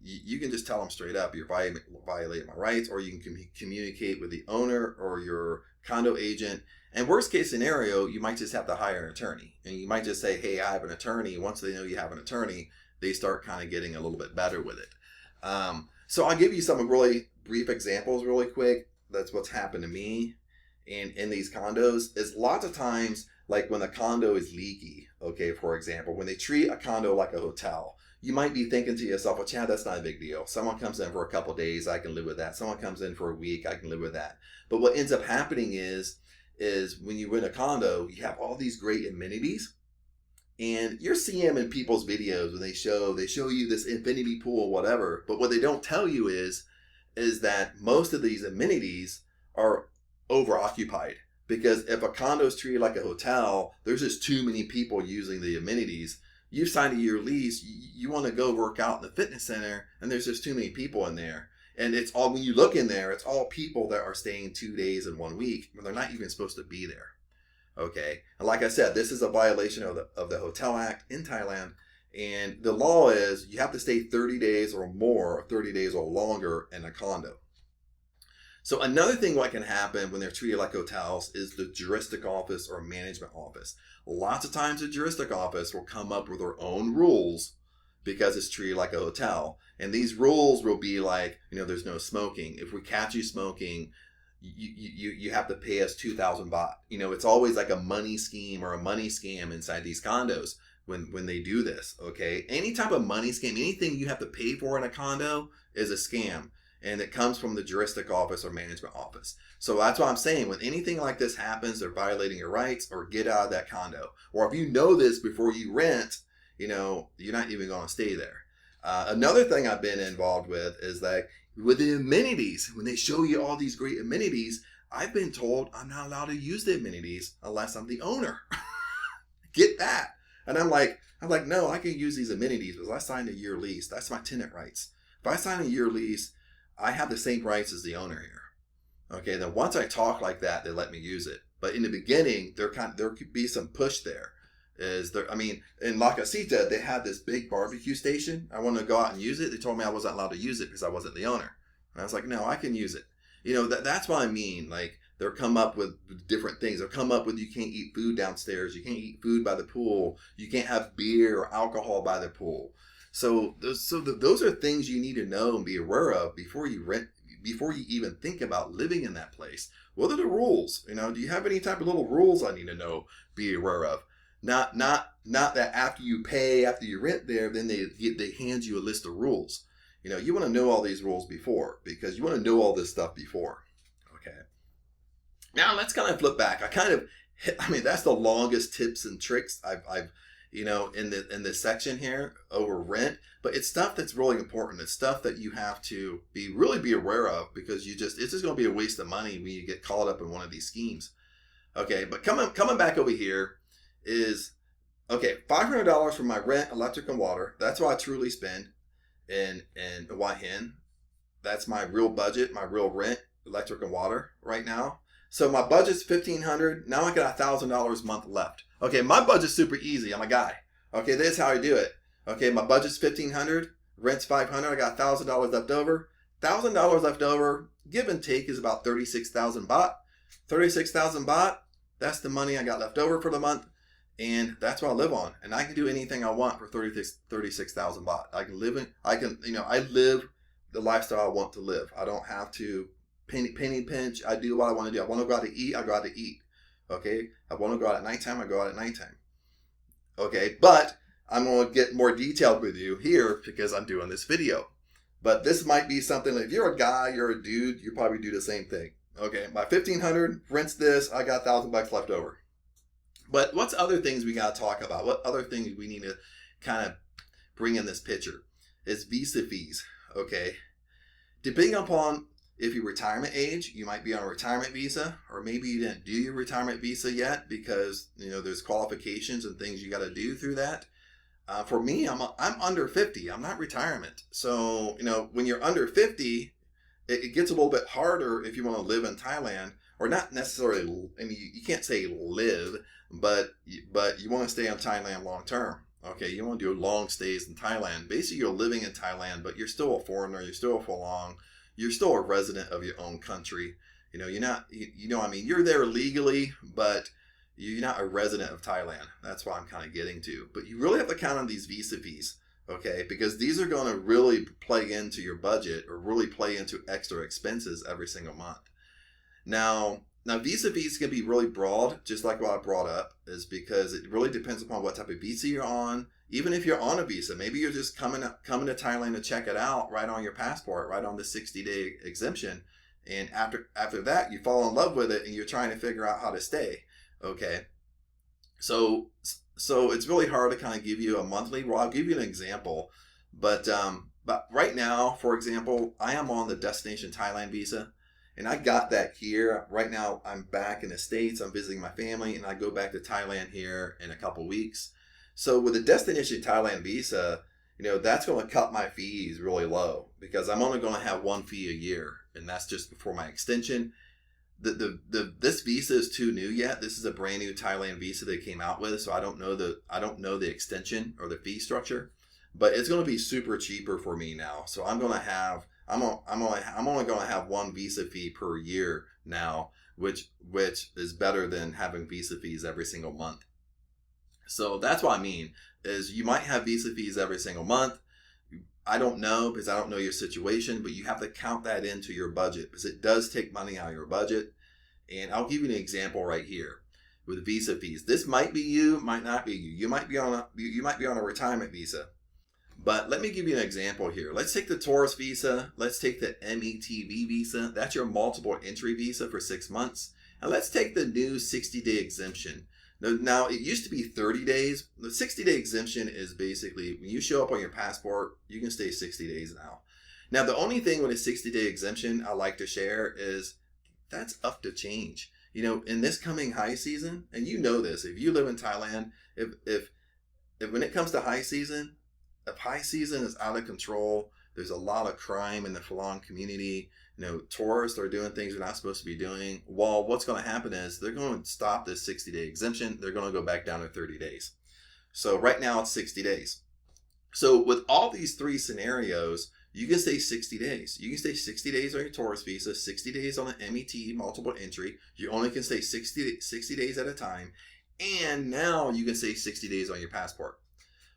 you can just tell them straight up, you're violating my rights, or you can communicate with the owner or your condo agent. And worst case scenario, you might just have to hire an attorney. And you might just say, hey, I have an attorney. Once they know you have an attorney, they start kind of getting a little bit better with it. So I'll give you some really brief examples really quick. That's what's happened to me in these condos. Is lots of times, like when the condo is leaky, okay, for example, when they treat a condo like a hotel, you might be thinking to yourself, well, Chad, that's not a big deal. Someone comes in for a couple of days, I can live with that. Someone comes in for a week, I can live with that. But what ends up happening is when you rent a condo, you have all these great amenities, and you're seeing them in people's videos when they show you this infinity pool, whatever. But what they don't tell you is that most of these amenities are overoccupied. Because if a condo is treated like a hotel, there's just too many people using the amenities. You signed a year lease, you want to go work out in the fitness center, and there's just too many people in there. And it's all, when you look in there, it's all people that are staying 2 days and 1 week, when they're not even supposed to be there. Okay, and like I said, this is a violation of the Hotel Act in Thailand, and the law is you have to stay 30 days or more, or 30 days or longer in a condo. So another thing what can happen when they're treated like hotels is the juristic office or management office. Lots of times the juristic office will come up with their own rules because it's treated like a hotel. And these rules will be like, there's no smoking. If we catch you smoking, you have to pay us 2,000 baht. It's always like a money scheme or a money scam inside these condos when they do this, okay? Any type of money scam, anything you have to pay for in a condo is a scam. And it comes from the juristic office or management office. So that's why I'm saying when anything like this happens, they're violating your rights, or get out of that condo. Or if you know this before you rent, you're not even going to stay there. Another thing I've been involved with is that with the amenities, when they show you all these great amenities, I've been told I'm not allowed to use the amenities unless I'm the owner. Get that. And I'm like, no, I can use these amenities because I signed a year lease. That's my tenant rights. If I sign a year lease, I have the same rights as the owner here. Okay, then once I talk like that, they let me use it. But in the beginning, there could be some push there. In La Casita, they had this big barbecue station. I wanted to go out and use it. They told me I wasn't allowed to use it because I wasn't the owner. And I was like, no, I can use it. That's what I mean. Like, they'll come up with different things. They'll come up with, you can't eat food downstairs. You can't eat food by the pool. You can't have beer or alcohol by the pool. So those are things you need to know and be aware of before you rent, before you even think about living in that place. What are the rules? Do you have any type of little rules I need to know, be aware of? Not that after you pay, after you rent there, then they hand you a list of rules. You want to know all these rules before, because you want to know all this stuff before. Okay. Now let's kind of flip back. That's the longest tips and tricks I've in this section here over rent, but it's stuff that's really important. It's stuff that you have to really be aware of, because it's just going to be a waste of money when you get caught up in one of these schemes. Okay, but coming back over here is, okay, $500 for my rent, electric, and water. That's what I truly spend in Hua Hin. That's my real budget, my real rent, electric, and water right now. So my budget's $1,500. Now I got $1,000 a month left. Okay, my budget's super easy. I'm a guy. Okay, this is how I do it. Okay, my budget's $1,500. Rent's $500. I got $1,000 left over. $1,000 left over, give and take, is about 36,000 baht. 36,000 baht. That's the money I got left over for the month, and that's what I live on. And I can do anything I want for 36,000 baht. I live the lifestyle I want to live. I don't have to penny pinch. I do what I want to do. I want to go out to eat, I go out to eat. Okay, I want to go out at nighttime, I go out at nighttime. Okay, but I'm going to get more detailed with you here because I'm doing this video. But this might be something, if you're a guy, you're a dude, you probably do the same thing. Okay, my 1,500, rinse this, I got $1,000 left over. But what's other things we got to talk about? What other things we need to kind of bring in this picture? Is visa fees, okay? Depending upon if your retirement age, you might be on a retirement visa, or maybe you didn't do your retirement visa yet because there's qualifications and things you got to do through that. For me, I'm under 50. I'm not retirement, so when you're under 50, it gets a little bit harder if you want to live in Thailand, or not necessarily. I mean, you can't say live, but you want to stay in Thailand long term. Okay, you want to do long stays in Thailand. Basically, you're living in Thailand, but you're still a foreigner. You're still a Falong. You're still a resident of your own country. You're not. I mean, you're there legally, but you're not a resident of Thailand. That's what I'm kind of getting to. But you really have to count on these visa fees, okay? Because these are going to really play into your budget, or really play into extra expenses every single month. Now visa fees can be really broad, just like what I brought up, is because it really depends upon what type of visa you're on. Even if you're on a visa, maybe you're just coming to Thailand to check it out, right on your passport, right on the 60-day exemption. And after that, you fall in love with it and you're trying to figure out how to stay. Okay. So it's really hard to kind of give you a monthly. Well, I'll give you an example, but right now, for example, I am on the Destination Thailand visa. And I got that here. Right now, I'm back in the States. I'm visiting my family, and I go back to Thailand here in a couple weeks. So with the Destination Thailand visa, that's going to cut my fees really low, because I'm only going to have one fee a year, and that's just before my extension. This visa is too new yet. This is a brand new Thailand visa they came out with, so I don't know the extension or the fee structure, but it's going to be super cheaper for me now. So I'm only going to have one visa fee per year now, which is better than having visa fees every single month. So that's what I mean, is you might have visa fees every single month. I don't know, because I don't know your situation, but you have to count that into your budget, because it does take money out of your budget. And I'll give you an example right here with visa fees. This might be you, might not be you. You might be on a retirement visa. But let me give you an example here. Let's take the tourist visa. Let's take the METV visa. That's your multiple entry visa for 6 months. And let's take the new 60-day exemption. Now, it used to be 30 days. The 60-day exemption is basically when you show up on your passport, you can stay 60 days now. Now, the only thing with a 60-day exemption I like to share is that's up to change. In this coming high season, and this, if you live in Thailand, if when it comes to high season, if high season is out of control, there's a lot of crime in the Falun community. Tourists are doing things they're not supposed to be doing. Well, what's going to happen is they're going to stop this 60-day exemption. They're going to go back down to 30 days. So right now it's 60 days. So with all these three scenarios, you can stay 60 days. You can stay 60 days on your tourist visa, 60 days on the MET, multiple entry. You only can stay 60 days at a time. And now you can stay 60 days on your passport.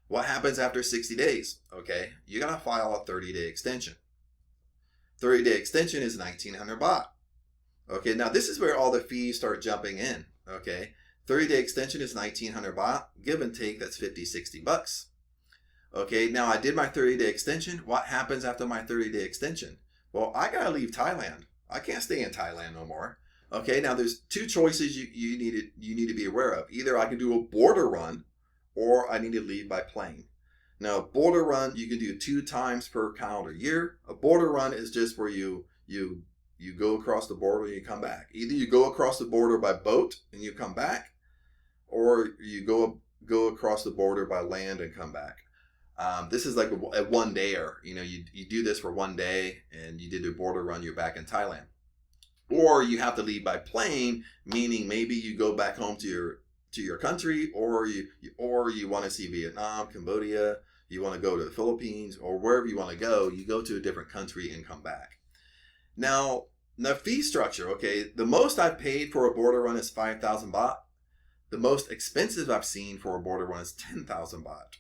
What happens after 60 days? Okay, you got to file a 30-day extension. 30-day extension is 1,900 baht. Okay, now this is where all the fees start jumping in. Okay, 30-day extension is 1,900 baht. Give and take, that's 50, 60 bucks. Okay, now I did my 30-day extension. What happens after my 30-day extension? Well, I got to leave Thailand. I can't stay in Thailand no more. Okay, now there's two choices you need to be aware of. Either I can do a border run, or I need to leave by plane. Now, border run, you can do 2 times per calendar year. A border run is just where you go across the border and you come back. Either you go across the border by boat and you come back, or you go across the border by land and come back. This is like a one-dayer. You do this for 1 day and you did a border run, you're back in Thailand. Or you have to leave by plane, meaning maybe you go back home to your country, or you want to see Vietnam, Cambodia, you want to go to the Philippines, or wherever you want to go, you go to a different country and come back. Now, the fee structure, okay, the most I've paid for a border run is 5,000 baht. The most expensive I've seen for a border run is 10,000 baht.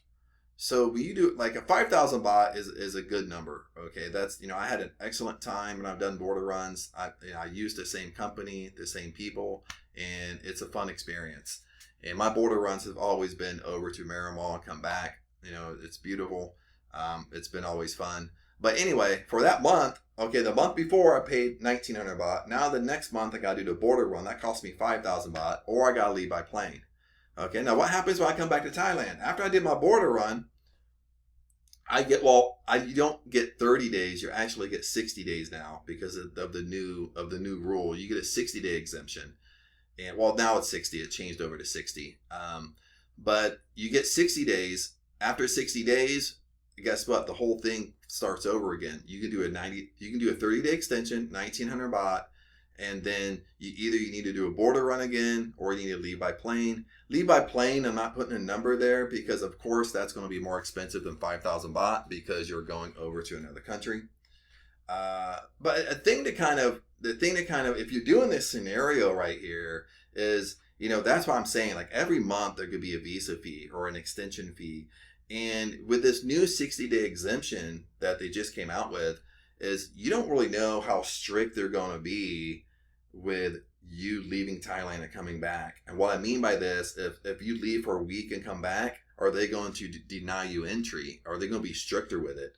So when you do like a 5,000 baht is a good number. Okay, that's I had an excellent time when I've done border runs. I used the same company, the same people, and it's a fun experience. And my border runs have always been over to Mall and come back. It's beautiful. It's been always fun. But anyway, for that month, okay, the month before I paid 1,900 baht. Now the next month I got to do the border run. That cost me 5,000 baht, or I got to leave by plane. Okay, now what happens when I come back to Thailand? After I did my border run, you don't get 30 days. You actually get 60 days now because of the new rule. You get a 60-day exemption, and well, now it's 60. It changed over to 60. But you get 60 days. After 60 days, guess what? The whole thing starts over again. You can do a 30-day extension, 1,900 baht, and then you need to do a border run again, or you need to leave by plane. Leave by plane, I'm not putting a number there because, of course, that's going to be more expensive than 5,000 baht because you're going over to another country. But the thing to kind of, if you're doing this scenario right here is, that's why I'm saying, like, every month there could be a visa fee or an extension fee. And with this new 60-day exemption that they just came out with, is you don't really know how strict they're going to be with you leaving Thailand and coming back. And what I mean by this, if you leave for a week and come back, are they going to deny you entry? Are they going to be stricter with it?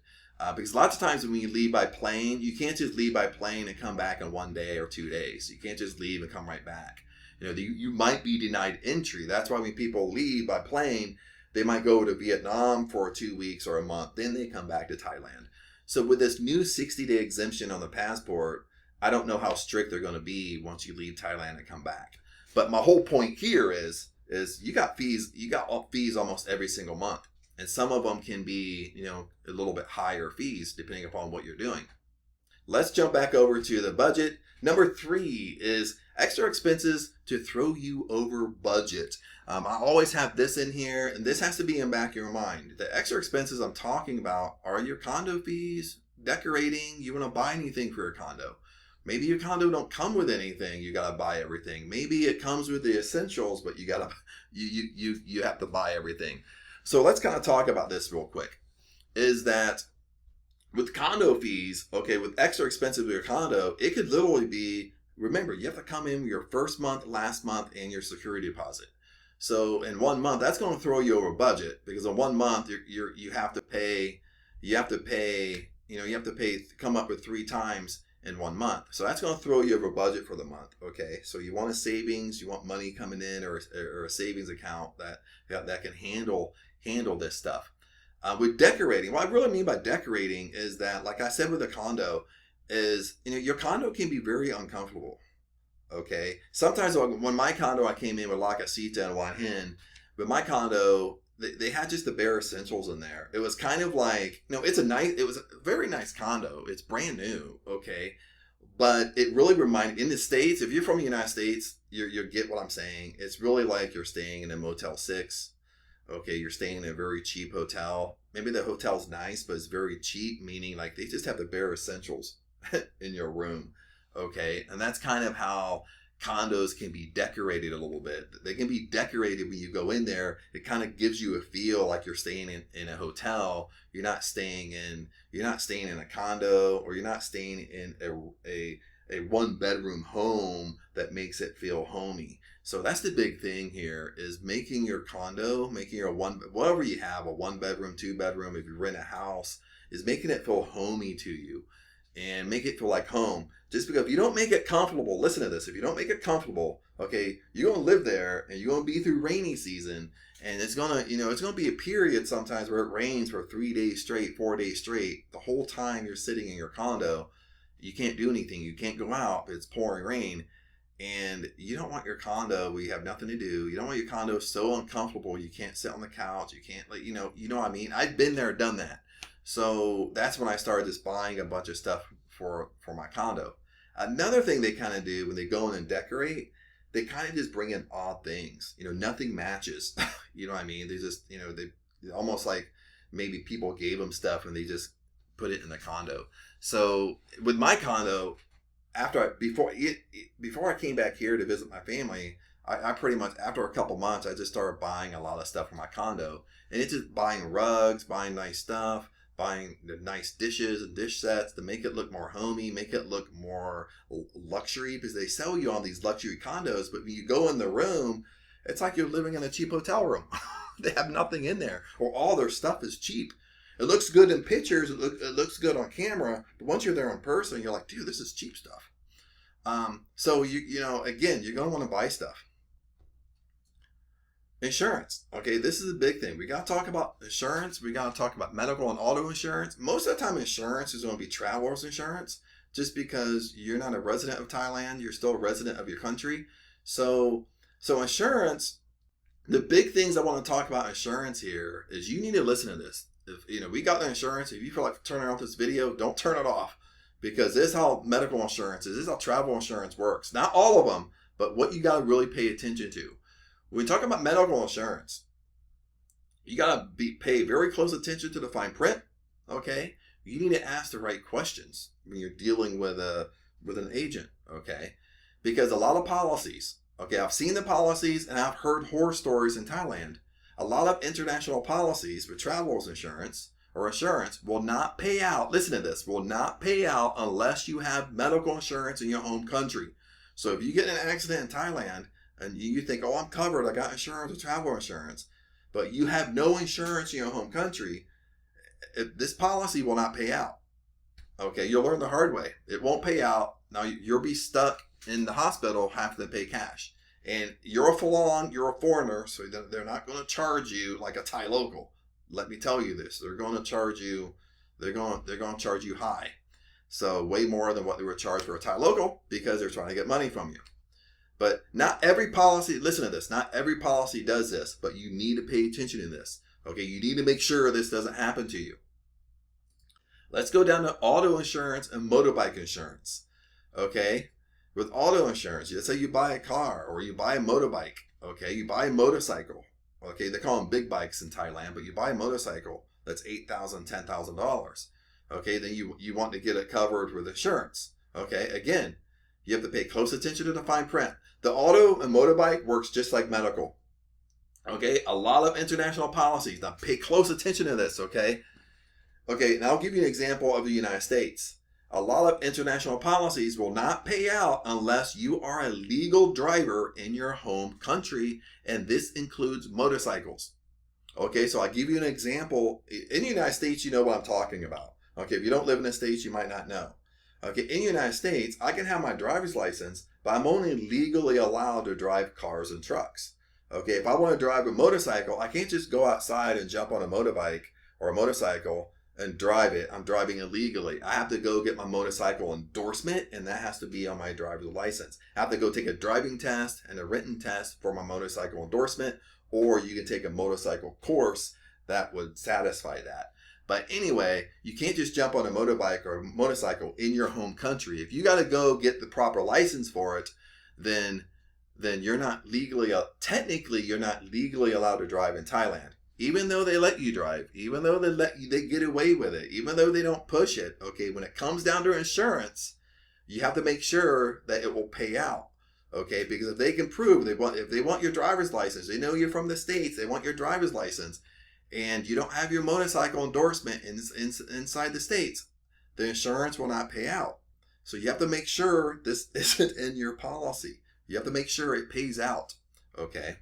Because lots of times when you leave by plane, you can't just leave by plane and come back in 1 day or 2 days. You can't just leave and come right back. You might be denied entry. That's why when people leave by plane, they might go to Vietnam for 2 weeks or a month. Then they come back to Thailand. So with this new 60-day exemption on the passport, I don't know how strict they're going to be once you leave Thailand and come back. But my whole point here is you got fees almost every single month. And some of them can be, a little bit higher fees depending upon what you're doing. Let's jump back over to the budget. Number 3 is extra expenses to throw you over budget. I always have this in here, and this has to be in the back of your mind. The extra expenses I'm talking about are your condo fees, decorating. You want to buy anything for your condo. Maybe your condo don't come with anything. You got to buy everything. Maybe it comes with the essentials, but you have to buy everything. So let's kind of talk about this real quick. Is that with condo fees, okay, with extra expenses with your condo, it could literally be, remember, you have to come in with your first month, last month, and your security deposit. So in 1 month, that's going to throw you over budget because in 1 month you have to pay, come up with 3 times in 1 month. So that's going to throw you over budget for the month. Okay. So you want a savings, you want money coming in or a savings account that can handle this stuff. With decorating, what I really mean by decorating is that, like I said with a condo, is your condo can be very uncomfortable. Okay, sometimes when my condo I came in with La Casita and Wan Hin, but my condo they had just the bare essentials in there. It was kind of like it was a very nice condo. It's brand new, okay, but it really reminded, in the States, if you're from the United States, you get what I'm saying. It's really like you're staying in a Motel 6. Okay, you're staying in a very cheap hotel. Maybe the hotel's nice, but it's very cheap, meaning like they just have the bare essentials in your room. Okay, and that's kind of how condos can be decorated a little bit. They can be decorated when you go in there. It kind of gives you a feel like you're staying in a hotel. You're not staying in a condo, or you're not staying in a 1-bedroom home that makes it feel homey. So that's the big thing here, is making your condo, whatever you have, a 1-bedroom, 2-bedroom, if you rent a house, is making it feel homey to you and make it feel like home. Just because if you don't make it comfortable, listen to this, if you don't make it comfortable, okay, you're going to live there and you're going to be through rainy season, and it's going to be a period sometimes where it rains for 3 days straight, 4 days straight. The whole time you're sitting in your condo, you can't do anything. You can't go out. It's pouring rain. And you don't want your condo where you have nothing to do. You don't want your condo so uncomfortable you can't sit on the couch. You can't, you know what I mean? I've been there, done that. So that's when I started just buying a bunch of stuff for my condo. Another thing they kind of do when they go in and decorate, they kind of just bring in odd things. Nothing matches. You know what I mean? They just, they almost like maybe people gave them stuff and they just put it in the condo. So with my condo, before I came back here to visit my family, I pretty much, after a couple months, I just started buying a lot of stuff for my condo. And it's just buying rugs, buying nice stuff, buying the nice dishes and dish sets to make it look more homey, make it look more luxury, because they sell you all these luxury condos, but when you go in the room, it's like you're living in a cheap hotel room. They have nothing in there, or all their stuff is cheap. It looks good in pictures. It looks good on camera. But once you're there in person, you're like, dude, this is cheap stuff. So again, you're going to want to buy stuff. Insurance. Okay, this is a big thing. We got to talk about insurance. We got to talk about medical and auto insurance. Most of the time, insurance is going to be traveler's insurance, just because you're not a resident of Thailand. You're still a resident of your country. So insurance, the big things I want to talk about insurance here is you need to listen to this. If we got the insurance, if you feel like turning off this video, don't turn it off, because this is how medical insurance is. This is how travel insurance works. Not all of them, but what you got to really pay attention to. When we talk about medical insurance, you got to pay very close attention to the fine print, okay? You need to ask the right questions when you're dealing with an agent, okay? Because a lot of policies, okay, I've seen the policies and I've heard horror stories in Thailand. A lot of international policies for traveler's insurance or insurance will not pay out, listen to this, will not pay out unless you have medical insurance in your home country. So if you get in an accident in Thailand, and you think, oh, I'm covered, I got insurance or travel insurance, but you have no insurance in your home country, this policy will not pay out. Okay, you'll learn the hard way. It won't pay out. Now you'll be stuck in the hospital, have to pay cash. And you're a foreigner, so they're not going to charge you like a Thai local. Let me tell you this. They're going to charge you, they're going to charge you high. So way more than what they would charge for a Thai local, because they're trying to get money from you. But not every policy, listen to this, not every policy does this, but you need to pay attention to this. Okay, you need to make sure this doesn't happen to you. Let's go down to auto insurance and motorbike insurance. Okay, with auto insurance, let's say you buy a car or you buy a motorbike. Okay, you buy a motorcycle. Okay, they call them big bikes in Thailand, but you buy a motorcycle that's $8,000, $10,000. Okay, then you want to get it covered with insurance. Okay, again, you have to pay close attention to the fine print. The auto and motorbike works just like medical. Okay, a lot of international policies. Now pay close attention to this, okay? Okay, now I'll give you an example of the United States. A lot of international policies will not pay out unless you are a legal driver in your home country, and this includes motorcycles. Okay, so I'll give you an example. In the United States, you know what I'm talking about. Okay, if you don't live in the States, you might not know. Okay, in the United States, I can have my driver's license, but I'm only legally allowed to drive cars and trucks. Okay, if I want to drive a motorcycle, I can't just go outside and jump on a motorbike or a motorcycle and drive it. I'm driving illegally. I have to go get my motorcycle endorsement, and that has to be on my driver's license. I have to go take a driving test and a written test for my motorcycle endorsement, or you can take a motorcycle course that would satisfy that. But anyway, you can't just jump on a motorbike or a motorcycle in your home country. If you got to go get the proper license for it, then you're not legally, technically, you're not legally allowed to drive in Thailand. Even though they let you drive, even though they get away with it, even though they don't push it, okay, when it comes down to insurance, you have to make sure that it will pay out, okay? Because if they can prove, if they want your driver's license, they know you're from the States, they want your driver's license, and you don't have your motorcycle endorsement inside the States, the insurance will not pay out. So you have to make sure this isn't in your policy. You have to make sure it pays out, okay?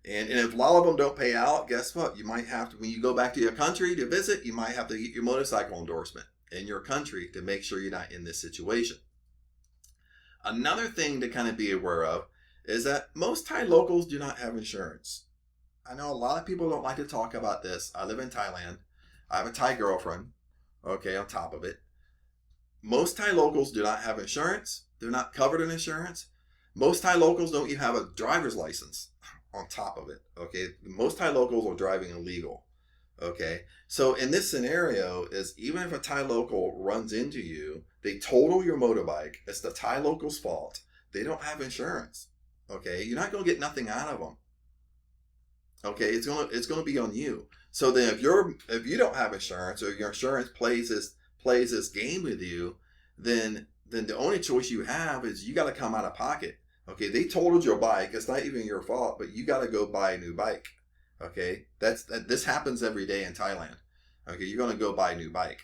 And if a lot of them don't pay out, guess what? You might have to, when you go back to your country to visit, you might have to get your motorcycle endorsement in your country to make sure you're not in this situation. Another thing to kind of be aware of is that most Thai locals do not have insurance. I know a lot of people don't like to talk about this. I live in Thailand. I have a Thai girlfriend, okay, on top of it. Most Thai locals do not have insurance. They're not covered in insurance. Most Thai locals don't even have a driver's license on top of it, okay? Most Thai locals are driving illegal, okay? So in this scenario is even if a Thai local runs into you, they total your motorbike, it's the Thai local's fault. They don't have insurance, okay? You're not going to get nothing out of them. Okay, it's gonna be on you. So then if you don't have insurance, or your insurance plays this game with you, then the only choice you have is you got to come out of pocket. Okay, they totaled your bike. It's not even your fault, but you got to go buy a new bike. Okay, this happens every day in Thailand. Okay, you're gonna go buy a new bike.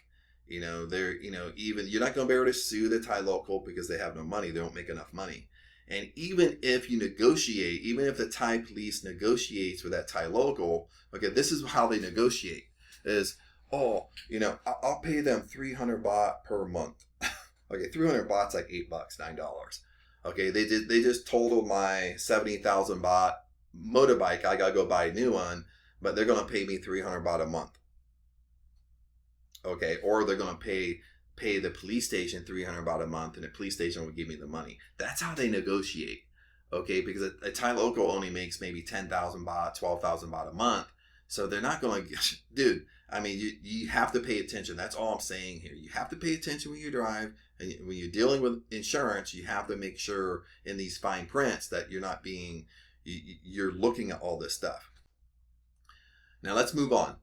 Even you're not gonna be able to sue the Thai local because they have no money. They don't make enough money. And even if you negotiate, even if the Thai police negotiates with that Thai local, okay, this is how they negotiate: is oh, I'll pay them 300 baht per month. Okay, 300 baht's like $8, $9. Okay, they just totaled my 70,000 baht motorbike. I gotta go buy a new one, but they're gonna pay me 300 baht a month. Okay, or they're gonna pay the police station 300 baht a month, and the police station will give me the money. That's how they negotiate. Okay, because a Thai local only makes maybe 10,000 baht, 12,000 baht a month, so they're not gonna, dude. I mean, you have to pay attention. That's all I'm saying here. You have to pay attention when you drive. And when you're dealing with insurance, you have to make sure in these fine prints that you're looking at all this stuff. Now let's move on.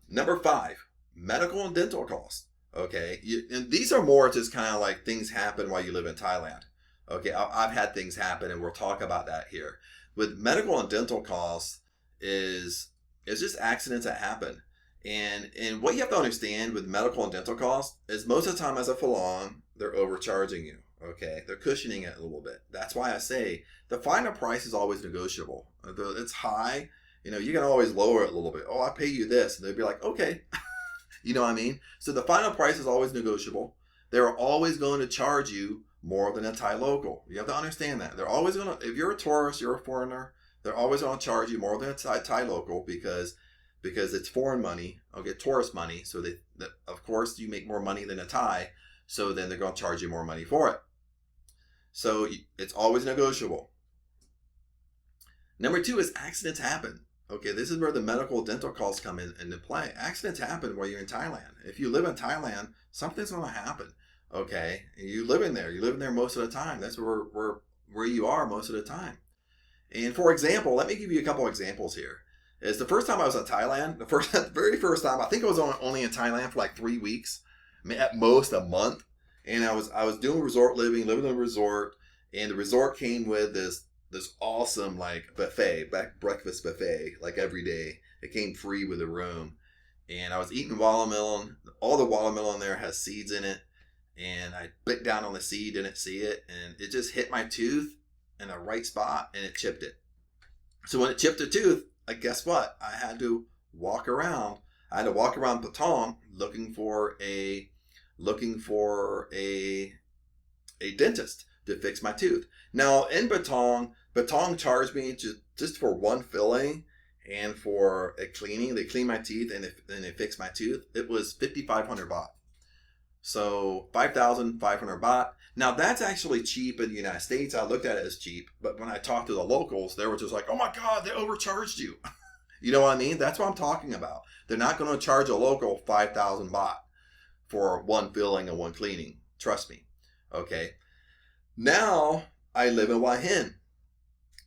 Number 5, medical and dental costs. Okay, and these are more just kind of like things happen while you live in Thailand. Okay, I've had things happen, and we'll talk about that here. With medical and dental costs is just accidents that happen. And what you have to understand with medical and dental costs is most of the time as a Falun, they're overcharging you. Okay, they're cushioning it a little bit. That's why I say the final price is always negotiable. It's high, you can always lower it a little bit. Oh, I pay you this, and they'd be like, okay, you know what I mean? So the final price is always negotiable. They're always going to charge you more than a Thai local. You have to understand that. They're always going to, if you're a tourist, you're a foreigner, they're always going to charge you more than a Thai local because it's foreign money, okay, tourist money. So that of course you make more money than a Thai, so then they're going to charge you more money for it. So it's always negotiable. Number 2 is accidents happen. Okay, this is where the medical dental costs come into play. Accidents happen while you're in Thailand. If you live in Thailand, something's going to happen. Okay, you live in there most of the time. That's where you are most of the time. And for example, let me give you a couple examples here. Is the first time I was in Thailand, the very first time, I think I was only in Thailand for like 3 weeks, at most a month. And I was doing resort living in a resort, and the resort came with this awesome like buffet, breakfast buffet, like every day. It came free with the room. And I was eating watermelon. All the watermelon there has seeds in it. And I bit down on the seed, didn't see it, and it just hit my tooth in the right spot, and it chipped it. So when it chipped the tooth, guess what? I had to walk around. Patong looking for a dentist to fix my tooth. Now in Patong charged me just for one filling and for a cleaning. They cleaned my teeth and they fixed my tooth. It was 5,500 baht. So 5,500 baht. Now that's actually cheap in the United States. I looked at it as cheap, but when I talked to the locals, they were just like, "Oh my God, they overcharged you." You know what I mean? That's what I'm talking about. They're not going to charge a local 5,000 baht for one filling and one cleaning. Trust me. Okay. Now I live in Hua Hin.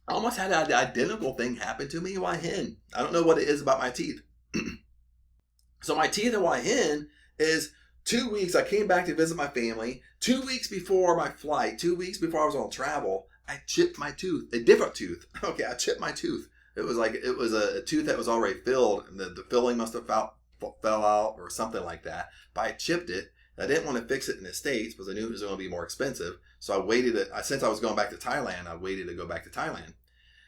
I almost had an identical thing happen to me in Hua Hin. I don't know what it is about my teeth. So my teeth in Hua Hin is 2 weeks, I came back to visit my family. 2 weeks before my flight, 2 weeks before I was on travel, I chipped my tooth, a different tooth. Okay, I chipped my tooth. It was a tooth that was already filled, and the filling must have fell out or something like that. But I chipped it. I didn't want to fix it in the States because I knew it was going to be more expensive. So I waited. Since I was going back to Thailand, I waited to go back to Thailand.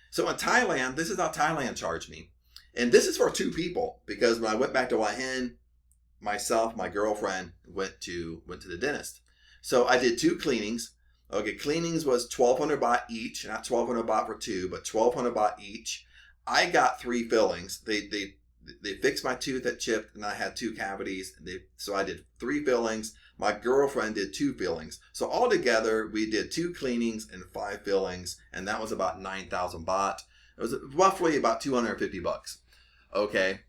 So in Thailand, this is how Thailand charged me. And this is for 2 people, because when I went back to Hua Hin, myself, my girlfriend went to the dentist. So I did 2 cleanings. Okay, cleanings was 1,200 baht each, not 1,200 baht for 2, but 1,200 baht each. I got 3 fillings. They fixed my tooth that chipped, and I had 2 cavities. So I did 3 fillings. My girlfriend did 2 fillings. So altogether, we did 2 cleanings and 5 fillings, and that was about 9,000 baht. It was roughly about 250 bucks. Okay.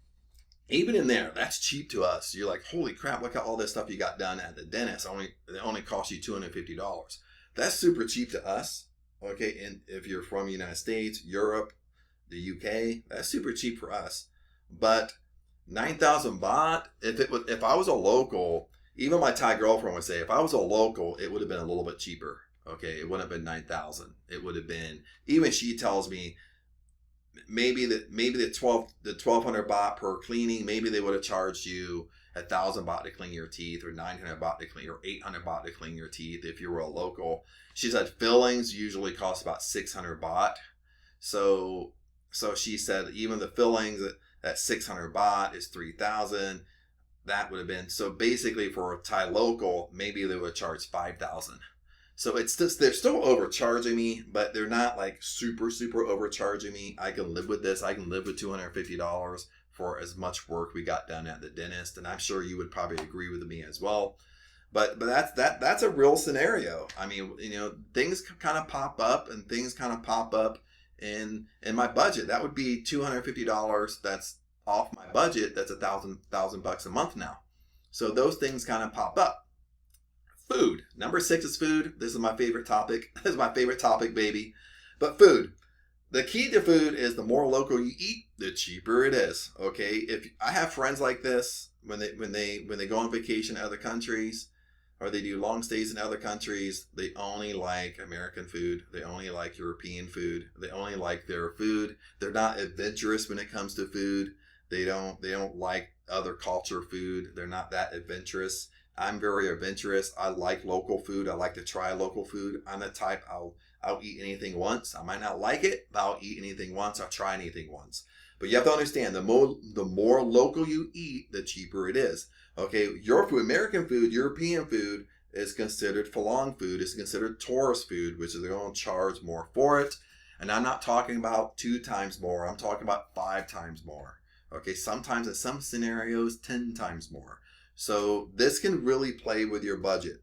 Even in there, that's cheap to us. You're like, holy crap, look at all this stuff you got done at the dentist. It only cost you $250. That's super cheap to us. Okay, and if you're from the United States, Europe, the UK, that's super cheap for us. But 9,000 baht, if I was a local, even my Thai girlfriend would say, if I was a local, it would have been a little bit cheaper. Okay, it wouldn't have been 9,000. It would have been, even she tells me, maybe the 1,200 baht per cleaning, maybe they would have charged you 1,000 baht to clean your teeth, or 900 baht to clean, or 800 baht to clean your teeth if you were a local. She said fillings usually cost about 600 baht. So she said even the fillings at 600 baht is 3,000. that would have been, so basically for a Thai local, maybe they would charge 5,000. So it's just, they're still overcharging me, but they're not like super overcharging me. I can live with this. I can live with $250 for as much work we got done at the dentist, and I'm sure you would probably agree with me as well. But that's a real scenario. I mean, things kind of pop up, and things kind of pop up in my budget. That would be $250. That's off my budget. That's $1,000 a month now. So those things kind of pop up. Food. Number 6 is food. This is my favorite topic. This is my favorite topic, baby. But food. The key to food is the more local you eat, the cheaper it is. Okay. If I have friends like this, when they go on vacation to other countries, or they do long stays in other countries, they only like American food. They only like European food. They only like their food. They're not adventurous when it comes to food. They don't like other culture food. They're not that adventurous. I'm very adventurous. I like local food. I like to try local food. I'm the type, I'll eat anything once. I might not like it, but I'll eat anything once. I'll try anything once. But you have to understand, the more local you eat, the cheaper it is. Okay, your food, American food, European food is considered Falong food. It's considered tourist food, which is they're going to charge more for it. And I'm not talking about 2 times more. I'm talking about 5 times more. Okay, sometimes in some scenarios, 10 times more. So this can really play with your budget.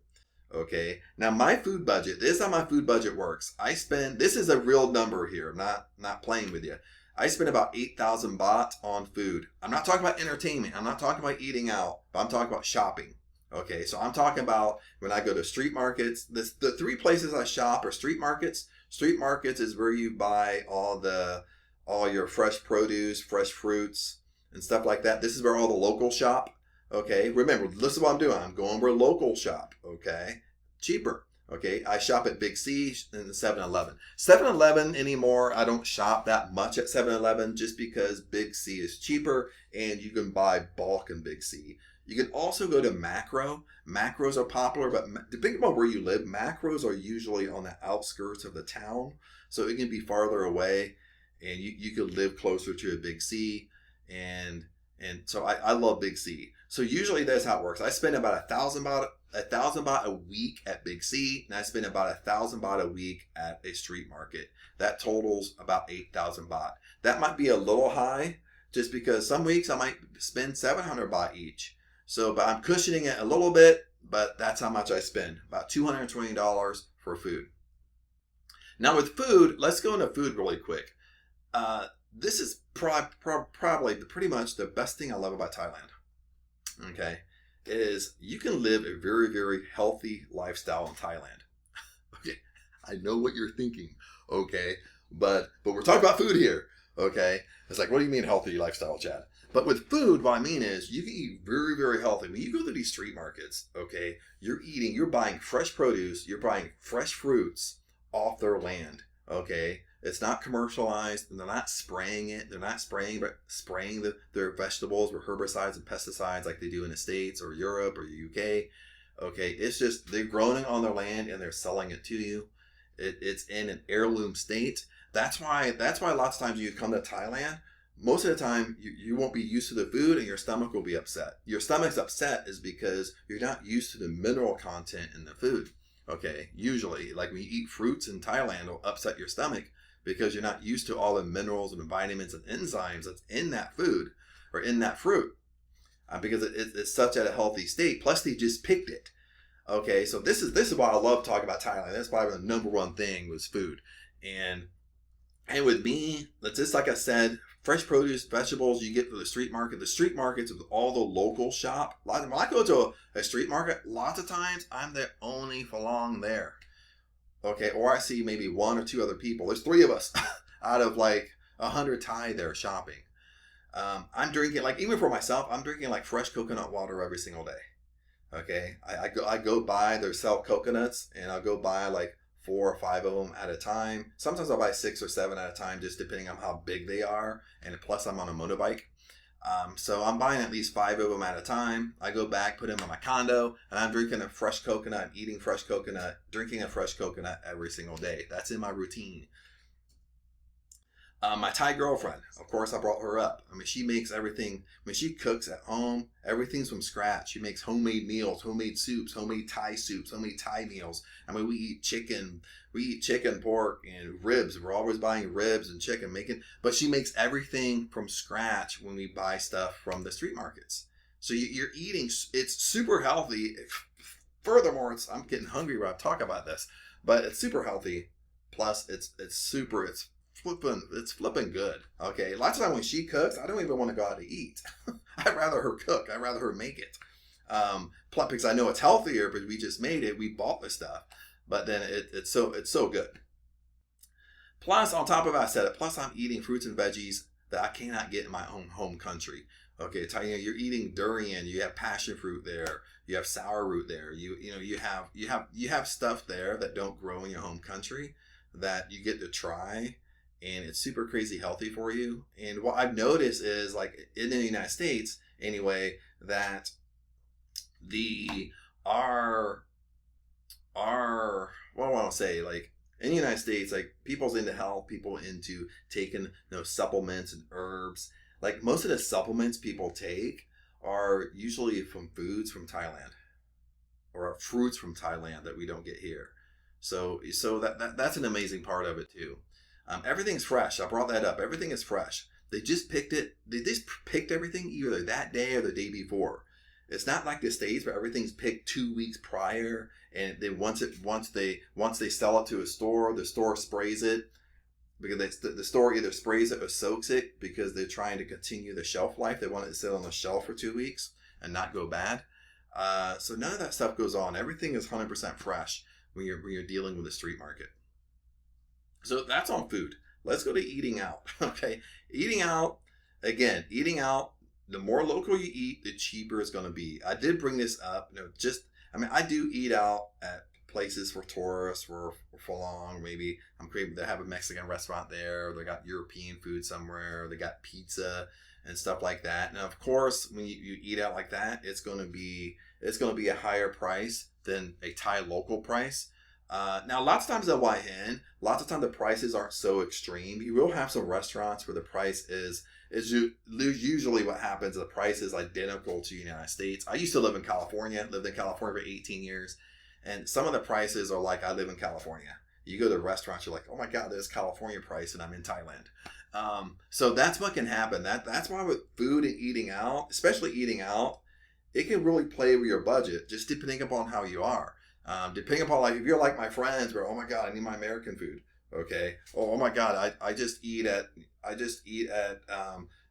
Okay, now my food budget, this is how my food budget works. This is a real number here. I'm not playing with you. I spend about 8,000 baht on food. I'm not talking about entertainment. I'm not talking about eating out, but I'm talking about shopping. Okay, so I'm talking about when I go to street markets. The 3 places I shop are street markets. Street markets is where you buy all your fresh produce, fresh fruits, and stuff like that. This is where all the locals shop. Okay, remember, this is what I'm doing. I'm going where locals shop. Okay, cheaper. Okay, I shop at Big C and the 7-Eleven. 7-Eleven anymore, I don't shop that much at 7-Eleven just because Big C is cheaper and you can buy bulk in Big C. You can also go to Macro. Macros are popular, but depending on where you live, Macros are usually on the outskirts of the town. So it can be farther away, and you could live closer to a Big C. And so I love Big C. So usually that's how it works. I spend about 1,000 baht a week at Big C, and I spend about 1,000 baht a week at a street market. That totals about 8,000 baht. That might be a little high, just because some weeks I might spend 700 baht each. So, but I'm cushioning it a little bit, but that's how much I spend. About $220 for food. Now with food, let's go into food really quick. This is probably pretty much the best thing I love about Thailand. Okay, is you can live a very healthy lifestyle in Thailand. Okay, I know what you're thinking. Okay, but we're talking about food here. Okay, it's like, what do you mean healthy lifestyle, Chad? But with food, what I mean is you can eat very healthy. When you go to these street markets, okay, you're buying fresh produce, you're buying fresh fruits off their land. Okay, it's not commercialized, and they're not spraying it. They're not spraying their vegetables with herbicides and pesticides like they do in the States or Europe or UK. Okay, it's just they're growing it on their land and they're selling it to you. It's in an heirloom state. That's why lots of times you come to Thailand, most of the time you won't be used to the food and your stomach will be upset. Your stomach's upset is because you're not used to the mineral content in the food. Okay, usually, like when you eat fruits in Thailand, it'll upset your stomach because you're not used to all the minerals and vitamins and enzymes that's in that food or in that fruit, because it's such at a healthy state. Plus, they just picked it. Okay, so this is why I love talking about Thailand. That's probably the number one thing was food, and with me, just like I said, fresh produce, vegetables you get from the street market. The street markets with all the local shop. When I go to a street market, lots of times I'm the only Falong there. Okay, or I see maybe 1 or 2 other people. There's 3 of us out of like 100 Thai there shopping. I'm drinking, like, even for myself, I'm drinking like fresh coconut water every single day. Okay, I go buy, they sell coconuts, and I'll go buy like 4 or 5 of them at a time. Sometimes I'll buy 6 or 7 at a time, just depending on how big they are. And plus, I'm on a motorbike. So I'm buying at least 5 of them at a time. I go back, put them in my condo, and I'm drinking a fresh coconut, eating fresh coconut, drinking a fresh coconut every single day. That's in my routine. My Thai girlfriend, of course, I brought her up. I mean, she makes everything. When she cooks at home, everything's from scratch. She makes homemade meals, homemade soups, homemade Thai meals. I mean, we eat chicken, pork, and ribs. We're always buying ribs and chicken, but she makes everything from scratch when we buy stuff from the street markets. So you're eating, it's super healthy. Furthermore, I'm getting hungry when I talk about this, but it's super healthy. Plus, it's flipping good. Okay, lots of time when she cooks, I don't even want to go out to eat. I'd rather her cook. I'd rather her make it. Plus, because I know it's healthier, but we just made it. We bought the stuff, but then it's so good. Plus, on top of that, I said it. Plus, I'm eating fruits and veggies that I cannot get in my own home country. Okay, you're eating durian. You have passion fruit there. You have sour root there. You have stuff there that don't grow in your home country that you get to try, and it's super crazy healthy for you. And what I've noticed is, like, in the United States anyway, that our what do I want to say, like, in the United States, like, people's into health, people into taking, supplements and herbs. Like, most of the supplements people take are usually from foods from Thailand or fruits from Thailand that we don't get here. So that's an amazing part of it too. Everything's fresh. I brought that up. Everything is fresh. They just picked it. They just picked everything either that day or the day before. It's not like the States where everything's picked 2 weeks prior, and then once they sell it to a store, the store sprays it, because the store either sprays it or soaks it because they're trying to continue the shelf life. They want it to sit on the shelf for 2 weeks and not go bad. So none of that stuff goes on. Everything is 100% fresh when you're dealing with the street market. So that's on food. Let's go to eating out. Okay, eating out. The more local you eat, the cheaper it's going to be. I did bring this up. I do eat out at places for tourists, for long. Maybe they have a Mexican restaurant there. They got European food somewhere. They got pizza and stuff like that. And of course, when you eat out like that, it's going to be a higher price than a Thai local price. Now, lots of times at Waihan, lots of times the prices aren't so extreme. You will have some restaurants where the price is usually what happens. The price is identical to the United States. I used to live in California. Lived in California for 18 years. And some of the prices are like I live in California. You go to restaurants, you're like, oh my God, there's California price and I'm in Thailand. So that's what can happen. That's why with food and eating out, especially eating out, it can really play with your budget, just depending upon how you are. Depending upon, like, if you're like my friends where, oh my God, I need my American food. Okay. Oh my God, I just eat at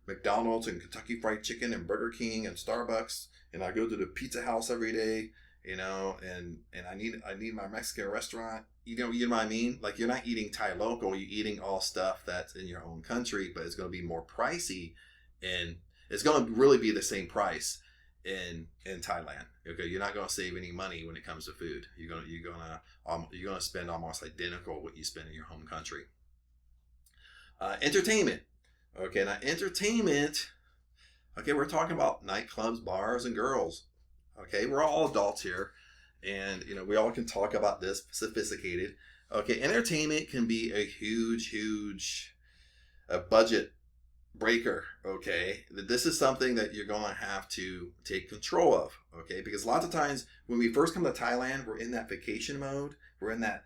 McDonald's and Kentucky Fried Chicken and Burger King and Starbucks, and I go to the Pizza House every day, and I need my Mexican restaurant. You know what I mean? Like, you're not eating Thai local, you're eating all stuff that's in your own country, but it's going to be more pricey, and it's going to really be the same price in Thailand. Okay, you're not going to save any money when it comes to food. You're going to spend almost identical what you spend in your home country. Entertainment. Okay, now entertainment. Okay, we're talking about nightclubs, bars, and girls. Okay, we're all adults here, and we all can talk about this sophisticated. Okay, entertainment can be a huge budget breaker. Okay, this is something that you're going to have to take control of. Okay, because lots of times when we first come to Thailand, we're in that vacation mode. We're in that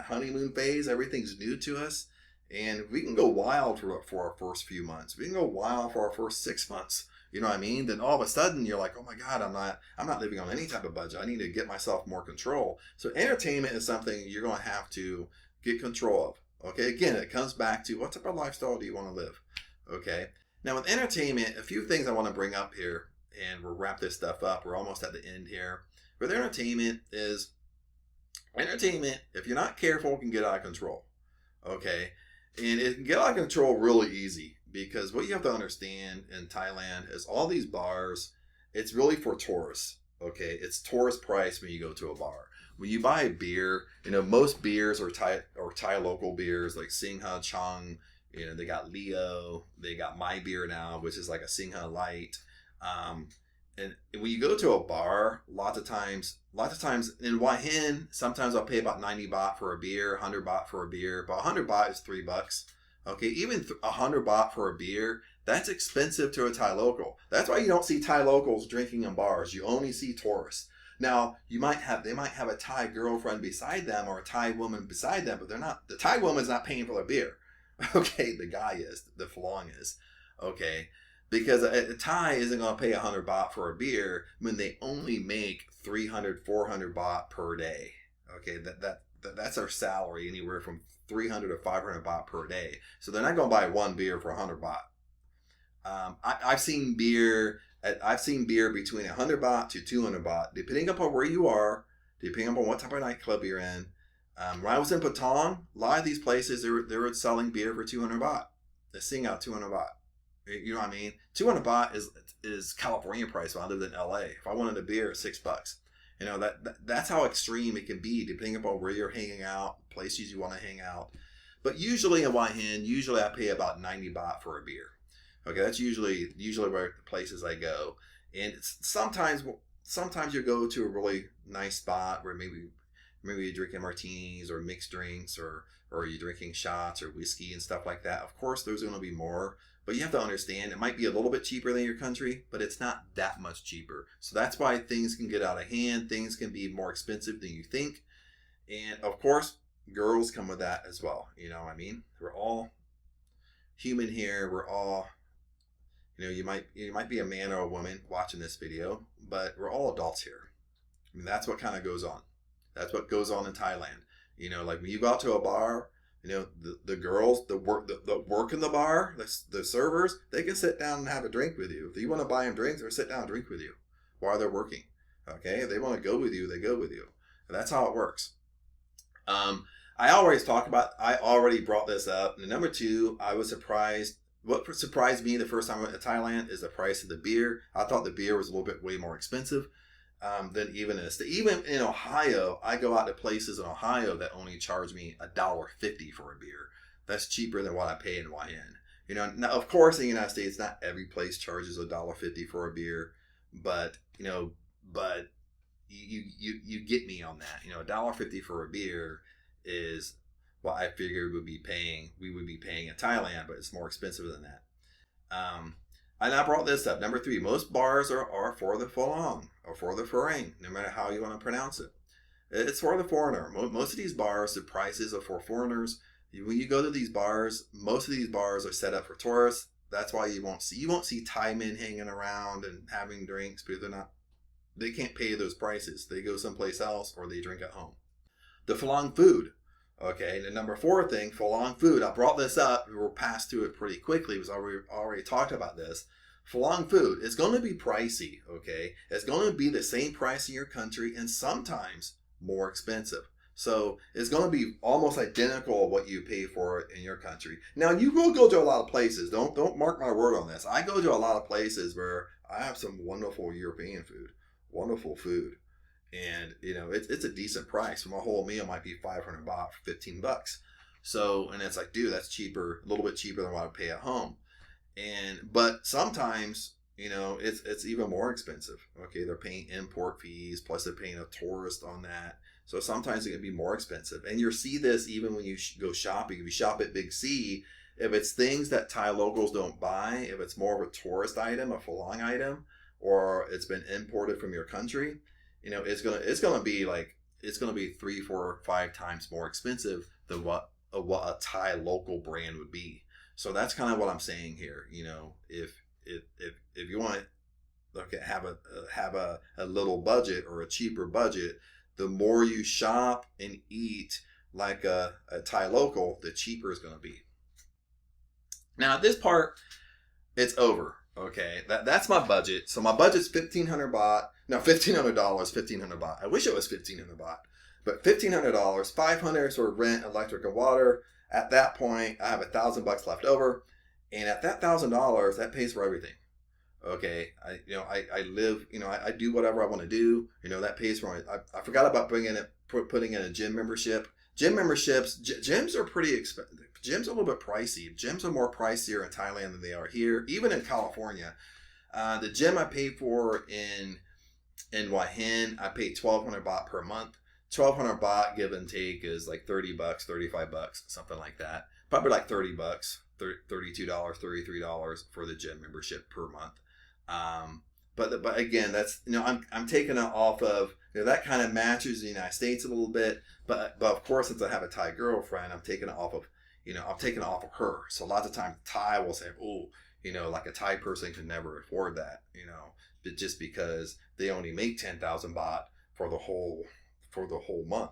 honeymoon phase. Everything's new to us, and we can go wild for our first few months. We can go wild for our first 6 months. You know what I mean? Then all of a sudden you're like, oh my God, I'm not living on any type of budget. I need to get myself more control. So entertainment is something you're going to have to get control of. Okay, again, it comes back to what type of lifestyle do you want to live? Okay, now with entertainment, a few things I want to bring up here, and we'll wrap this stuff up. We're almost at the end here. With entertainment, if you're not careful, it can get out of control. Okay, and it can get out of control really easy, because what you have to understand in Thailand is all these bars, it's really for tourists. Okay, it's tourist price when you go to a bar. When you buy a beer, most beers are Thai local beers like Singha, Chang. They got Leo, they got My Beer now, which is like a Singha Light. And when you go to a bar, lots of times in Waihan, sometimes I'll pay about 90 baht for a beer, 100 baht for a beer. But 100 baht is $3. Okay, even 100 baht for a beer, that's expensive to a Thai local. That's why you don't see Thai locals drinking in bars. You only see tourists. Now, they might have a Thai girlfriend beside them or a Thai woman beside them, but the Thai woman's not paying for their beer. Okay, the guy is, the Phalong is. Okay, because a Thai isn't going to pay 100 baht for a beer when they only make 300, 400 baht per day. Okay, that's their salary, anywhere from 300 to 500 baht per day. So they're not going to buy one beer for 100 baht. I've seen beer between 100 baht to 200 baht, depending upon where you are, depending upon what type of nightclub you're in. When I was in Patong, a lot of these places they were selling beer for 200 baht. They're seeing out 200 baht. You know what I mean? 200 baht is California price when I lived in LA. If I wanted a beer, $6. You know, that's how extreme it can be depending upon where you're hanging out, places you want to hang out. But usually in Hua Hin, I pay about 90 baht for a beer. Okay, that's usually where the places I go. And sometimes you go to a really nice spot where maybe you're drinking martinis or mixed drinks or you're drinking shots or whiskey and stuff like that. Of course, there's going to be more. But you have to understand, it might be a little bit cheaper than your country, but it's not that much cheaper. So that's why things can get out of hand. Things can be more expensive than you think. And of course, girls come with that as well. You know what I mean? We're all human here. We're all, you might be a man or a woman watching this video, but we're all adults here. I mean, that's what kind of goes on. That's what goes on in Thailand. Like when you go out to a bar, the girls that work in the bar, the servers, they can sit down and have a drink with you. If you want to buy them drinks, or sit down and drink with you while they're working. Okay, if they want to go with you, they go with you. And that's how it works. I already brought this up. And number two, I was surprised. What surprised me the first time I went to Thailand is the price of the beer. I thought the beer was a little bit way more expensive than even in the state. Even in Ohio, I go out to places in Ohio that only charge me $1.50 for a beer. That's cheaper than what I pay in YN. Now of course in the United States, not every place charges $1.50 for a beer, but you get me on that. $1.50 for a beer is what I figured we would be paying in Thailand, but it's more expensive than that. And I brought this up. Number three, most bars are for the Phalong or for the Farang, no matter how you want to pronounce it. It's for the foreigner. Most of these bars, the prices are for foreigners. When you go to these bars, most of these bars are set up for tourists. That's why you won't see Thai men hanging around and having drinks because they can't pay those prices. They go someplace else or they drink at home. The Phalong food. Okay, the number four thing, Phalong food. I brought this up. We were passed through it pretty quickly because I already talked about this. Phalong food is going to be pricey, okay? It's going to be the same price in your country and sometimes more expensive. So it's going to be almost identical what you pay for it in your country. Now, you will go to a lot of places. Don't mark my word on this. I go to a lot of places where I have some wonderful European food, wonderful food. And, it's a decent price. So my whole meal might be 500 baht for 15 bucks. So, and it's like, dude, that's cheaper, a little bit cheaper than what I pay at home. But sometimes, it's even more expensive. Okay, they're paying import fees, plus they're paying a tourist on that. So sometimes it can be more expensive. And you'll see this even when you go shopping. If you shop at Big C, if it's things that Thai locals don't buy, if it's more of a tourist item, a Phalong item, or it's been imported from your country, it's gonna be 3, 4, 5 times more expensive than what a Thai local brand would be. So that's kind of what I'm saying here. If you want to have a little budget or a cheaper budget, the more you shop and eat like a Thai local, the cheaper it's going to be. Now at this part, it's over. Okay, that's my budget. So my budget's 1,500 baht. No, $1,500, 1,500 baht. I wish it was 1,500 baht, but $1,500, 500 for rent, electric, and water. At that point, I have $1,000 left over, and at that $1,000, that pays for everything. Okay, I live. I do whatever I want to do. That pays for it. I forgot about putting in a gym membership. Gym memberships, gyms are pretty expensive. Gyms are a little bit pricey. Gyms are more pricier in Thailand than they are here, even in California. The gym I pay for in Hua Hin, I pay 1,200 baht per month. 1,200 baht, give and take, is like 30 bucks, 35 bucks, something like that. probably like $30, $32, $33 for the gym membership per month. But again, that's, I'm taking it off of, that kind of matches the United States a little bit. But of course, since I have a Thai girlfriend, I'm taking it off of, I'm taking it off of her. So lots of times Thai will say, oh, like a Thai person can never afford that, but just because they only make 10,000 baht for the whole month.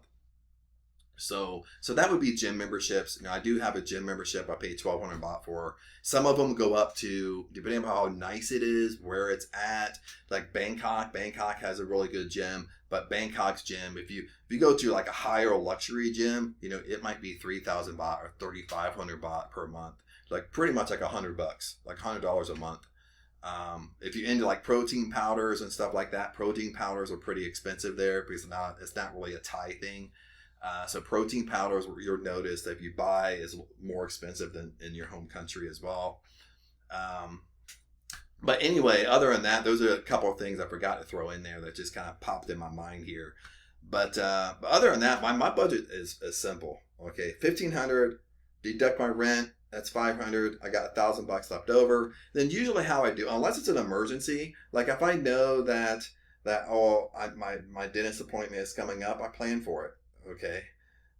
So that would be gym memberships. I do have a gym membership I pay 1,200 baht for. Some of them go up to, depending on how nice it is, where it's at. Like Bangkok has a really good gym, but Bangkok's gym, if you go to like a higher luxury gym, it might be 3,000 baht or 3,500 baht per month. Like pretty much like $100, like $100 a month. If you're into like protein powders and stuff like that, protein powders are pretty expensive there because it's not really a Thai thing. So protein powders, you'll notice that if you buy, is more expensive than in your home country as well. But anyway, other than that, those are a couple of things I forgot to throw in there that just kind of popped in my mind here. But other than that, my budget is simple. Okay, 1,500, deduct my rent. That's 500. I got 1,000 bucks left over. Then usually how I do, unless it's an emergency, like if I know that my dentist appointment is coming up, I plan for it. Okay.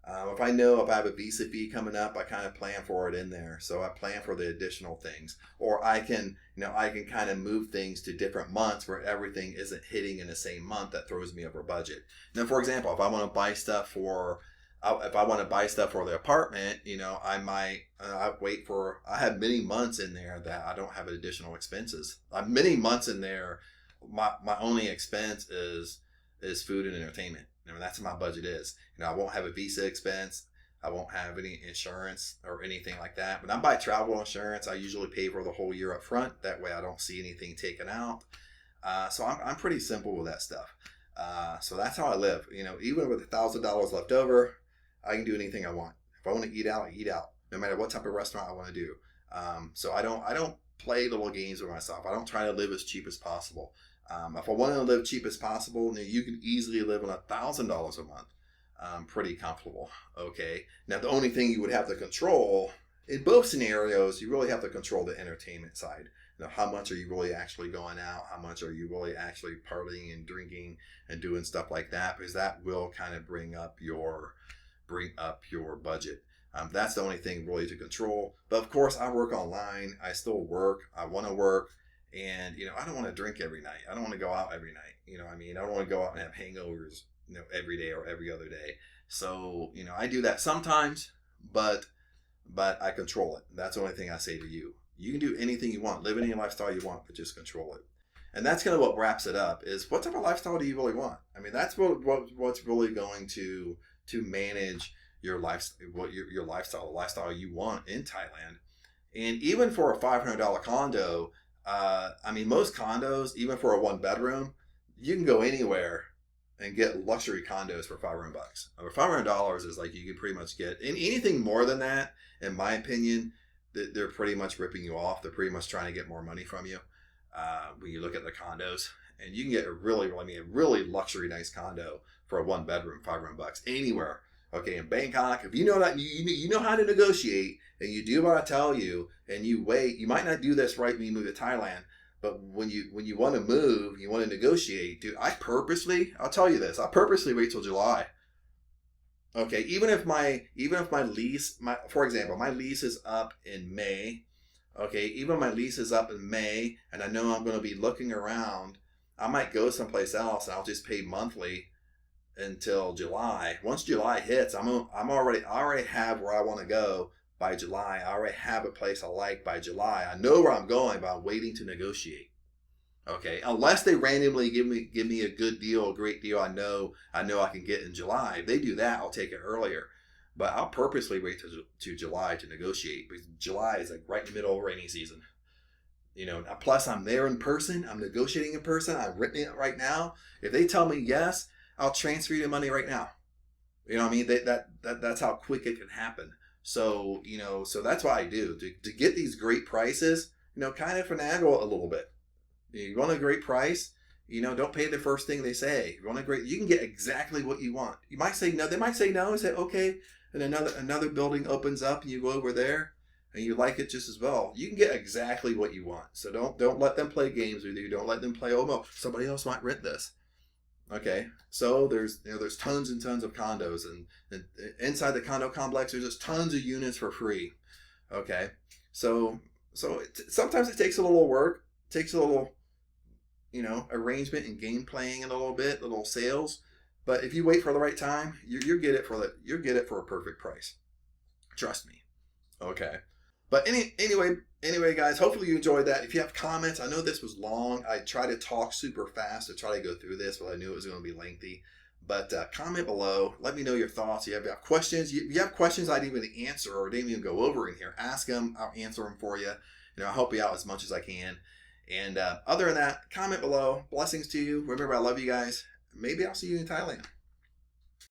If I know if I have a visa fee coming up, I kind of plan for it in there. So I plan for the additional things, or I can kind of move things to different months where everything isn't hitting in the same month. That throws me over budget. Now, for example, if I want to buy stuff for the apartment, I might I have many months in there that I don't have additional expenses. Many months in there, my only expense is food and entertainment. That's what my budget is. I won't have a visa expense. I won't have any insurance or anything like that. When I buy travel insurance, I usually pay for the whole year up front. That way I don't see anything taken out. So I'm pretty simple with that stuff. So that's how I live. Even with $1,000 left over, I can do anything I want. If I want to eat out, I eat out, no matter what type of restaurant I want to do. So I don't play little games with myself. I don't try to live as cheap as possible. If I want to live cheap as possible, you can easily live on $1,000 a month. Pretty comfortable. Okay. Now, the only thing you would have to control in both scenarios, you really have to control the entertainment side. How much are you really actually going out? How much are you really actually partying and drinking and doing stuff like that? Because that will kind of bring up your budget. That's the only thing really to control. But of course, I work online. I still work. I want to work. And, I don't want to drink every night. I don't want to go out every night. I don't want to go out and have hangovers, every day or every other day. So, I do that sometimes, but I control it. That's the only thing I say to you. You can do anything you want, live any lifestyle you want, but just control it. And that's kind of what wraps it up is what type of lifestyle do you really want? That's what's really going to manage your lifestyle, your lifestyle, the lifestyle you want in Thailand. And even for a $500 condo, most condos, even for a 1-bedroom, you can go anywhere and get luxury condos for $500. $500 is like you can pretty much get, and anything more than that, in my opinion, they're pretty much ripping you off. They're pretty much trying to get more money from you when you look at the condos. And you can get a really luxury nice condo for a 1-bedroom, $500 anywhere. Okay, in Bangkok, if you know that you know how to negotiate and you do what I tell you and you wait, you might not do this right when you move to Thailand, but when you want to move, you want to negotiate, dude, I'll tell you this, I purposely wait till July. Okay, even if my lease, for example, my lease is up in May. Okay, even my lease is up in May and I know I'm going to be looking around, I might go someplace else and I'll just pay monthly until July. Once July hits, I already have where I want to go by July. I already have a place I like by July. I know where I'm going, but I'm waiting to negotiate. Okay, unless they randomly give me a good deal, a great deal, I know I can get in July. If they do that, I'll take it earlier. But I'll purposely wait to July to negotiate because July is like right in the middle of rainy season. Plus I'm there in person. I'm negotiating in person. I'm renting it right now. If they tell me yes, I'll transfer you the money right now. That's how quick it can happen. So, so that's what I do to get these great prices, kind of finagle a little bit. You want a great price, don't pay the first thing they say. You can get exactly what you want. You might say no. They might say no and say, okay, and another building opens up and you go over there and you like it just as well, you can get exactly what you want. So don't let them play games with you. Don't let them play, oh no, somebody else might rent this. Okay, so there's tons and tons of condos, and inside the condo complex there's just tons of units for free. Okay, so sometimes it takes a little work, takes a little arrangement and game playing a little bit, a little sales. But if you wait for the right time, you get it for a perfect price. Trust me. Okay. But anyway, guys, hopefully you enjoyed that. If you have comments, I know this was long. I tried to talk super fast to try to go through this, but I knew it was going to be lengthy. But comment below. Let me know your thoughts. If you have questions, you have questions I didn't even answer or didn't even go over in here, ask them. I'll answer them for you. I'll help you out as much as I can. And other than that, comment below. Blessings to you. Remember, I love you guys. Maybe I'll see you in Thailand.